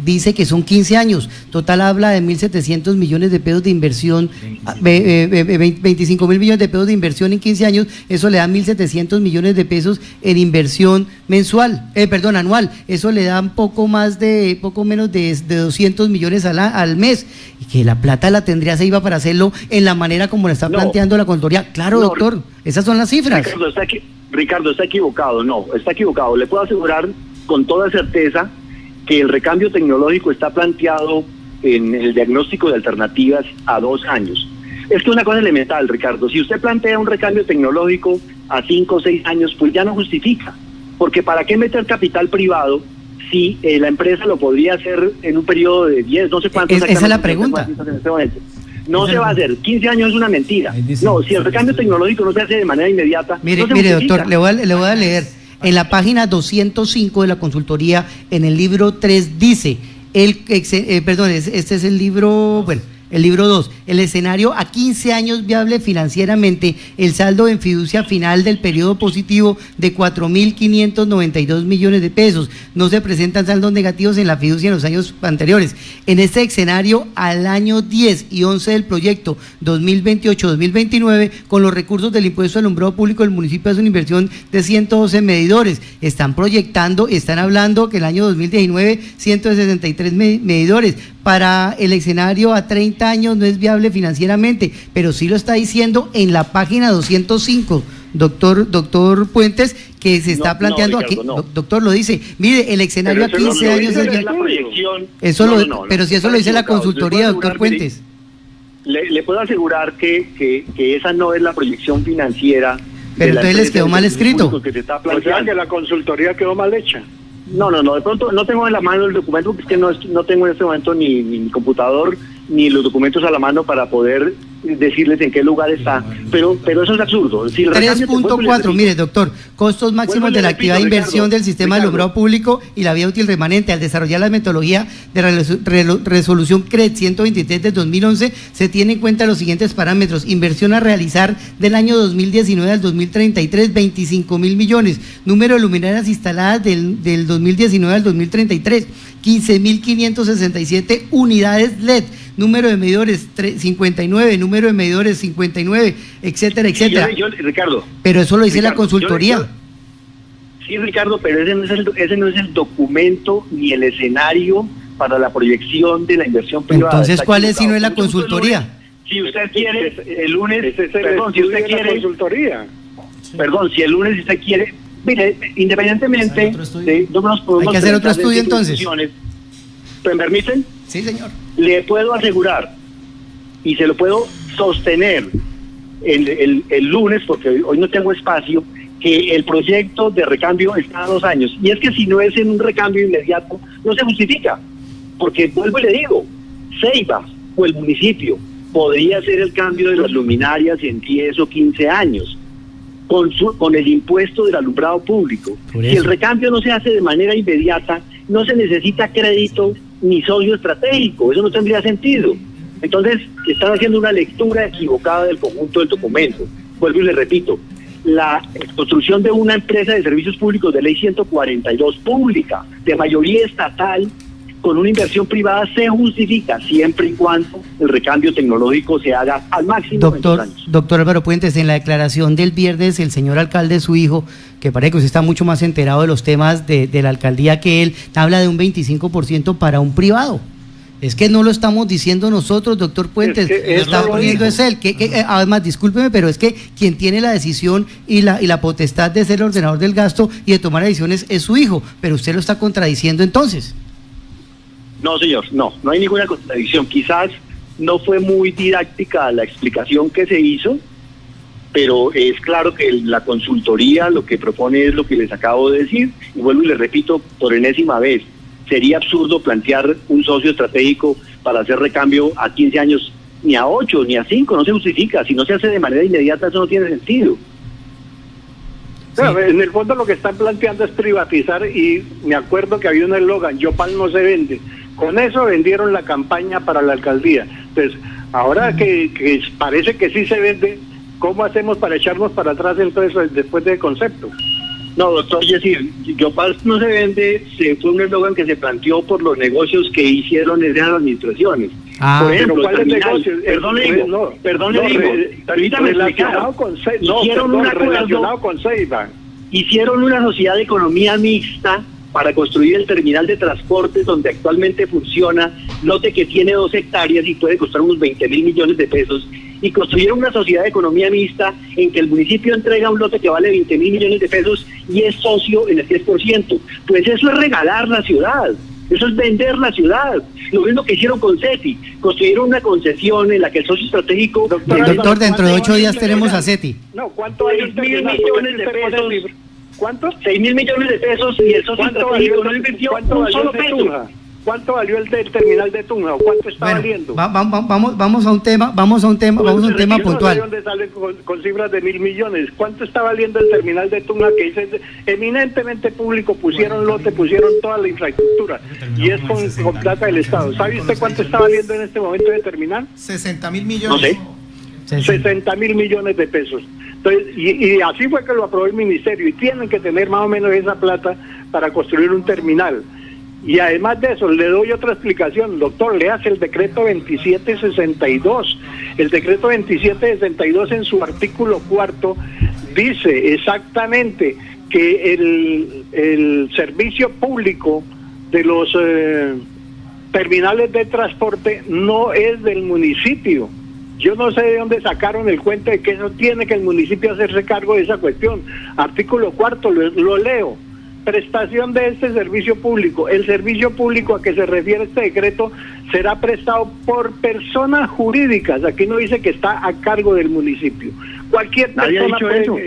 dice que son 15 años. Total habla de 1.700 millones de pesos de inversión, 25.000 millones de pesos de inversión en 15 años. Eso le da 1.700 millones de pesos en inversión anual. Eso le da poco menos de 200 millones al mes. Y que la plata la tendría Ceiba para hacerlo en la manera como la está planteando la consultoría. Claro, doctor, esas son las cifras. Ricardo, está equivocado. No, está equivocado. Le puedo asegurar con toda certeza que el recambio tecnológico está planteado en el diagnóstico de alternativas a 2 años. Es que una cosa elemental, Ricardo, si usted plantea un recambio tecnológico a 5 o 6 años, pues ya no justifica, porque ¿para qué meter capital privado si la empresa lo podría hacer en un periodo de 10, no sé cuántos? Esa es la pregunta. No se va a hacer, 15 años es una mentira. No, si el recambio tecnológico no se hace de manera inmediata, Mire, no se justifica. doctor, le voy a leer. En la página 205 de la consultoría, en el libro 3 dice, este es el libro, el libro 2, el escenario a 15 años viable financieramente, el saldo en fiducia final del periodo positivo de 4.592 millones de pesos. No se presentan saldos negativos en la fiducia en los años anteriores. En este escenario, al año 10 y 11 del proyecto 2028-2029, con los recursos del impuesto al alumbrado público, el municipio hace una inversión de 112 medidores. Están hablando que el año 2019, 163 medidores. Para el escenario a 30 años no es viable financieramente, pero sí lo está diciendo en la página 205, doctor Puentes, que se está planteando aquí. Doctor, lo dice. Mire, el escenario a 15 años es viable. Pero si eso lo dice la consultoría, doctor Puentes. Le puedo asegurar que esa no es la proyección financiera. Pero entonces les quedó mal escrito. O sea, que la consultoría quedó mal hecha. No, de pronto no tengo en la mano el documento, porque es que no tengo en este momento ni mi computador ni los documentos a la mano para poder decirles en qué lugar está, pero eso es absurdo. Si 3.4, mire, doctor, costos máximos de la actividad de inversión del sistema de alumbrado público y la vía útil remanente. Al desarrollar la metodología de resolución CRED 123 de 2011, se tiene en cuenta los siguientes parámetros: inversión a realizar del año 2019 al 2033, 25.000 millones, número de luminarias instaladas del 2019 al 2033, 15.567 unidades LED, número de medidores 59, número de medidores 59, etcétera, etcétera. Ricardo. Pero eso lo dice la consultoría. Sí, Ricardo, pero ese no es el documento ni el escenario para la proyección de la inversión privada. Entonces, ¿cuál es si no es la consultoría? si usted quiere, el lunes, ese es el perdón, si estudio usted de la quiere, consultoría. perdón, si el lunes usted quiere, mire, independientemente de, no nos podemos Hay que hacer otro presentar estudio, de entonces. instituciones. ¿Me permiten? Sí, señor. Le puedo asegurar y se lo puedo sostener el lunes, porque hoy no tengo espacio, que el proyecto de recambio está a 2 años. Y es que si no es en un recambio inmediato, no se justifica. Porque vuelvo y le digo, Ceiba o el municipio podría hacer el cambio de las luminarias en 10 o 15 años con el impuesto del alumbrado público. Si el recambio no se hace de manera inmediata, no se necesita crédito ni socio estratégico, eso no tendría sentido. Entonces, están haciendo una lectura equivocada del conjunto del documento. Vuelvo y le repito, la construcción de una empresa de servicios públicos de ley 142 pública, de mayoría estatal, con una inversión privada se justifica siempre y cuando el recambio tecnológico se haga al máximo en 2 años. Doctor Álvaro Puentes, en la declaración del viernes, el señor alcalde, su hijo, que parece que usted está mucho más enterado de los temas de la alcaldía que él, habla de un 25% para un privado. Es que no lo estamos diciendo nosotros, doctor Puentes, lo está poniendo es él. Además, discúlpeme, pero es que quien tiene la decisión y la potestad de ser el ordenador del gasto y de tomar decisiones es su hijo, pero usted lo está contradiciendo entonces. No, señor, no hay ninguna contradicción. Quizás no fue muy didáctica la explicación que se hizo, pero es claro que la consultoría lo que propone es lo que les acabo de decir, y vuelvo y les repito por enésima vez, sería absurdo plantear un socio estratégico para hacer recambio a 15 años, ni a 8, ni a 5, no se justifica. Si no se hace de manera inmediata, eso no tiene sentido. Claro, en el fondo lo que están planteando es privatizar, y me acuerdo que había un eslogan, Yopal no se vende. Con eso vendieron la campaña para la alcaldía. Entonces, ahora que parece que sí se vende, ¿cómo hacemos para echarnos para atrás entonces después del concepto? No, doctor Yesir, Yopal no se vende, fue un eslogan que se planteó por los negocios que hicieron esas administraciones. Por ejemplo, ¿cuáles negocios? Perdón, le digo, permítame explicar. Relacionado con Ceiba. Hicieron una sociedad de economía mixta para construir el terminal de transportes donde actualmente funciona, lote que tiene 2 hectáreas y puede costar unos 20.000 millones de pesos, y construyeron una sociedad de economía mixta en que el municipio entrega un lote que vale 20.000 millones de pesos y es socio en el 10%. Pues eso es regalar la ciudad, eso es vender la ciudad. Lo mismo que hicieron con CETI, construyeron una concesión en la que el socio estratégico... Doctor, dentro de 8 días tenemos a CETI. No, ¿cuánto hay? 6.000 millones de pesos. ¿Cuánto? 6.000 millones de pesos y el socio estratégico no invirtió un solo peso. ¿Cuánto valió el terminal de Tunja? ¿Cuánto está valiendo? Vamos a un tema puntual. ¿De dónde salen con cifras de 1.000 millones? ¿Cuánto está valiendo el terminal de Tunja, que es eminentemente público? Pusieron lote, pusieron toda la infraestructura y es con plata del Estado. ¿Sabe usted cuánto está valiendo en este momento de terminal? 60.000 millones. No sé. 60.000 millones de pesos. Entonces, y así fue que lo aprobó el ministerio, y tienen que tener más o menos esa plata para construir un terminal. Y además de eso, le doy otra explicación, doctor, le hace el decreto 2762. El decreto 2762 en su artículo 4 dice exactamente que el servicio público de los terminales de transporte no es del municipio. Yo no sé de dónde sacaron el cuento de que eso tiene que el municipio hacerse cargo de esa cuestión. Artículo 4, lo leo. Prestación de este servicio público. El servicio público a que se refiere este decreto será prestado por personas jurídicas. Aquí no dice que está a cargo del municipio. Cualquier persona puede... Eso.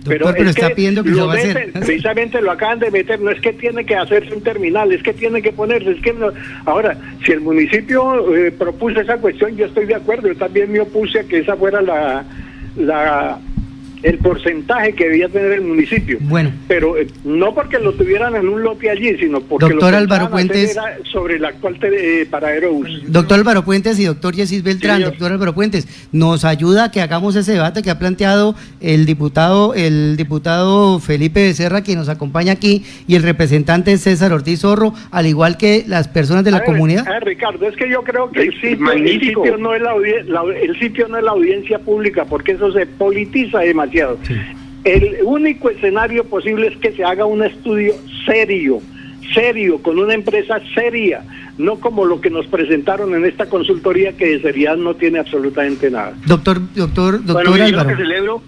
Doctor, pero está pidiendo que lo va a hacer. Precisamente lo acaban de meter. No es que tiene que hacerse un terminal, es que tiene que ponerse. Es que no. Ahora, si el municipio propuso esa cuestión, yo estoy de acuerdo. Yo también me opuse a que esa fuera el porcentaje que debía tener el municipio. Bueno. Pero no porque lo tuvieran en un lote allí, sino porque doctor lo Álvaro Puentes era sobre el actual paradero bus. Doctor Álvaro Puentes y doctor Yesid Beltrán, sí, doctor Álvaro Puentes, nos ayuda a que hagamos ese debate que ha planteado el diputado Felipe Becerra, quien nos acompaña aquí, y el representante César Ortiz Zorro, al igual que las personas de la comunidad. Ricardo, es que yo creo que el sitio no es la audiencia pública, porque eso se politiza demasiado. Sí. El único escenario posible es que se haga un estudio serio, con una empresa seria, no como lo que nos presentaron en esta consultoría, que de seriedad no tiene absolutamente nada. Doctor Bueno, yo Álvaro. lo que celebro,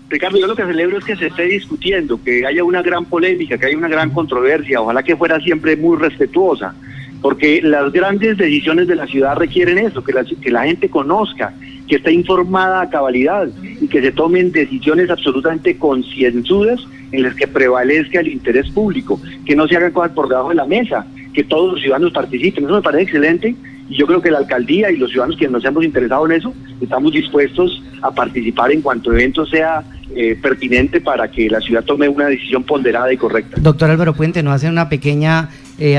Ricardo, yo lo que celebro es que se esté discutiendo, que haya una gran polémica, que haya una gran controversia, ojalá que fuera siempre muy respetuosa, porque las grandes decisiones de la ciudad requieren eso, que la gente conozca, que esté informada a cabalidad y que se tomen decisiones absolutamente concienzudas en las que prevalezca el interés público, que no se hagan cosas por debajo de la mesa, que todos los ciudadanos participen. Eso me parece excelente y yo creo que la alcaldía y los ciudadanos que nos hemos interesado en eso estamos dispuestos a participar en cuanto evento sea pertinente para que la ciudad tome una decisión ponderada y correcta. Doctor Álvaro Puente, nos hace una pequeña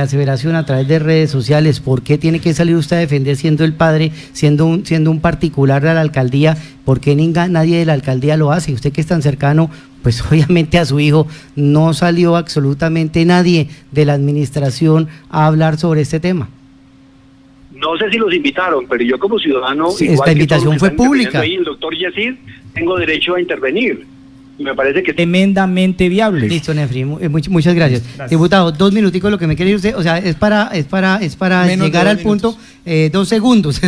aseveración a través de redes sociales. ¿Por qué tiene que salir usted a defender siendo el padre, siendo un particular de la alcaldía? ¿Por qué nadie de la alcaldía lo hace? Usted que es tan cercano, pues obviamente a su hijo, no salió absolutamente nadie de la administración a hablar sobre este tema. No sé si los invitaron, pero yo como ciudadano... Sí, igual esta que invitación todos los que fue están pública. ahí, el doctor Yesid, tengo derecho a intervenir. Y me parece que... Tremendamente viable. Listo, Nefri, muchas gracias. Diputado, 2 minuticos lo que me quiere usted, o sea, es para llegar al punto, 2 segundos,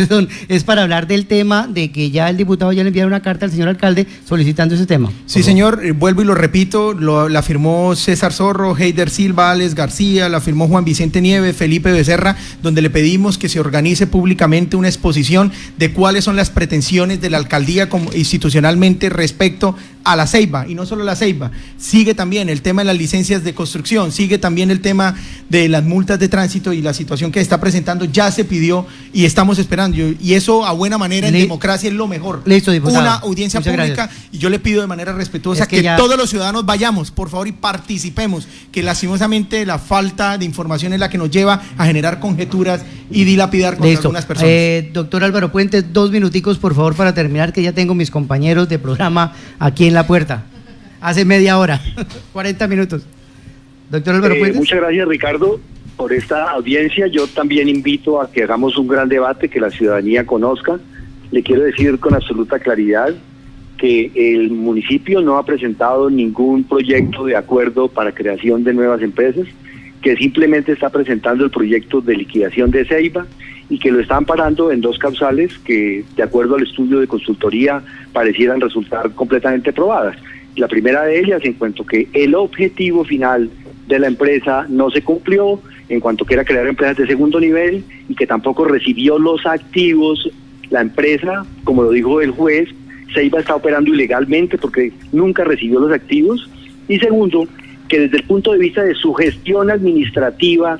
es para hablar del tema de que ya el diputado ya le enviaron una carta al señor alcalde solicitando ese tema. Sí, señor, vuelvo y lo repito, la firmó César Zorro, Heider Silva, Alex García, la firmó Juan Vicente Nieves, Felipe Becerra, donde le pedimos que se organice públicamente una exposición de cuáles son las pretensiones de la alcaldía como institucionalmente respecto a la Ceiba, y no solo la Ceiba, sigue también el tema de las licencias de construcción, sigue también el tema de las multas de tránsito y la situación que está presentando, ya se pidió y estamos esperando, y eso a buena manera en democracia es lo mejor. Listo, diputado. Una audiencia Muchas pública, gracias. y yo le pido de manera respetuosa Es que ya... todos los ciudadanos vayamos, por favor, y participemos, que lastimosamente la falta de información es la que nos lleva a generar conjeturas y dilapidar con algunas personas. Doctor Álvaro Puentes, 2 minuticos, por favor, para terminar, que ya tengo mis compañeros de programa aquí en la puerta. Hace media hora, 40 minutos. Doctor Álvaro Puentes. Muchas gracias, Ricardo, por esta audiencia. Yo también invito a que hagamos un gran debate, que la ciudadanía conozca. Le quiero decir con absoluta claridad que el municipio no ha presentado ningún proyecto de acuerdo para creación de nuevas empresas, que simplemente está presentando el proyecto de liquidación de Ceiba y que lo están parando en 2 causales que, de acuerdo al estudio de consultoría, parecieran resultar completamente probadas. La primera de ellas, en cuanto que el objetivo final de la empresa no se cumplió, en cuanto que era crear empresas de segundo nivel y que tampoco recibió los activos. La empresa, como lo dijo el juez, Ceiba está operando ilegalmente porque nunca recibió los activos. Y segundo, que desde el punto de vista de su gestión administrativa,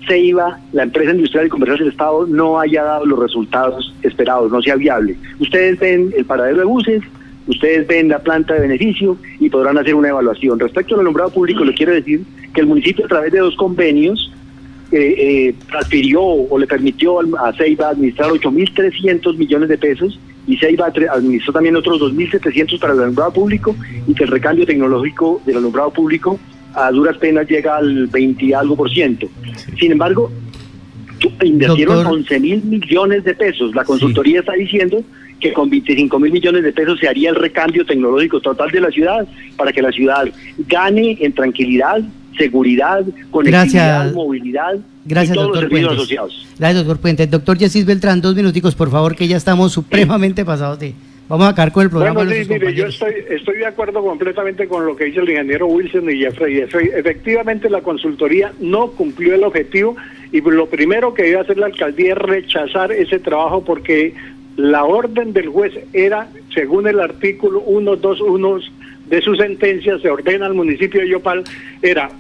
Ceiba, la empresa industrial y comercial del Estado, no haya dado los resultados esperados, no sea viable. Ustedes ven el paradero de buses, ustedes ven la planta de beneficio y podrán hacer una evaluación. Respecto al alumbrado público, le quiero decir que el municipio, a través de 2 convenios, transfirió o le permitió a Ceiba administrar 8.300 millones de pesos, y Ceiba administró también otros 2.700 para el alumbrado público, y que el recambio tecnológico del alumbrado público a duras penas llega al 20 y algo %. Sin embargo, invirtieron 11.000 millones de pesos. La consultoría está diciendo que con 25.000 millones de pesos se haría el recambio tecnológico total de la ciudad, para que la ciudad gane en tranquilidad, seguridad, conectividad, movilidad. Gracias, y todos los doctor servicios Puentes. asociados. Gracias, doctor Puentes. Doctor Yesid Beltrán, 2 minuticos, por favor, que ya estamos supremamente pasados de... Vamos a acabar con el programa. Bueno, de sí, nuestros mire, yo compañeros. estoy de acuerdo completamente con lo que dice el ingeniero Wilson y Jeffrey. Efectivamente, la consultoría no cumplió el objetivo, y lo primero que debe hacer la alcaldía es rechazar ese trabajo, porque la orden del juez era, según el artículo 121 de su sentencia, se ordena al municipio de Yopal, era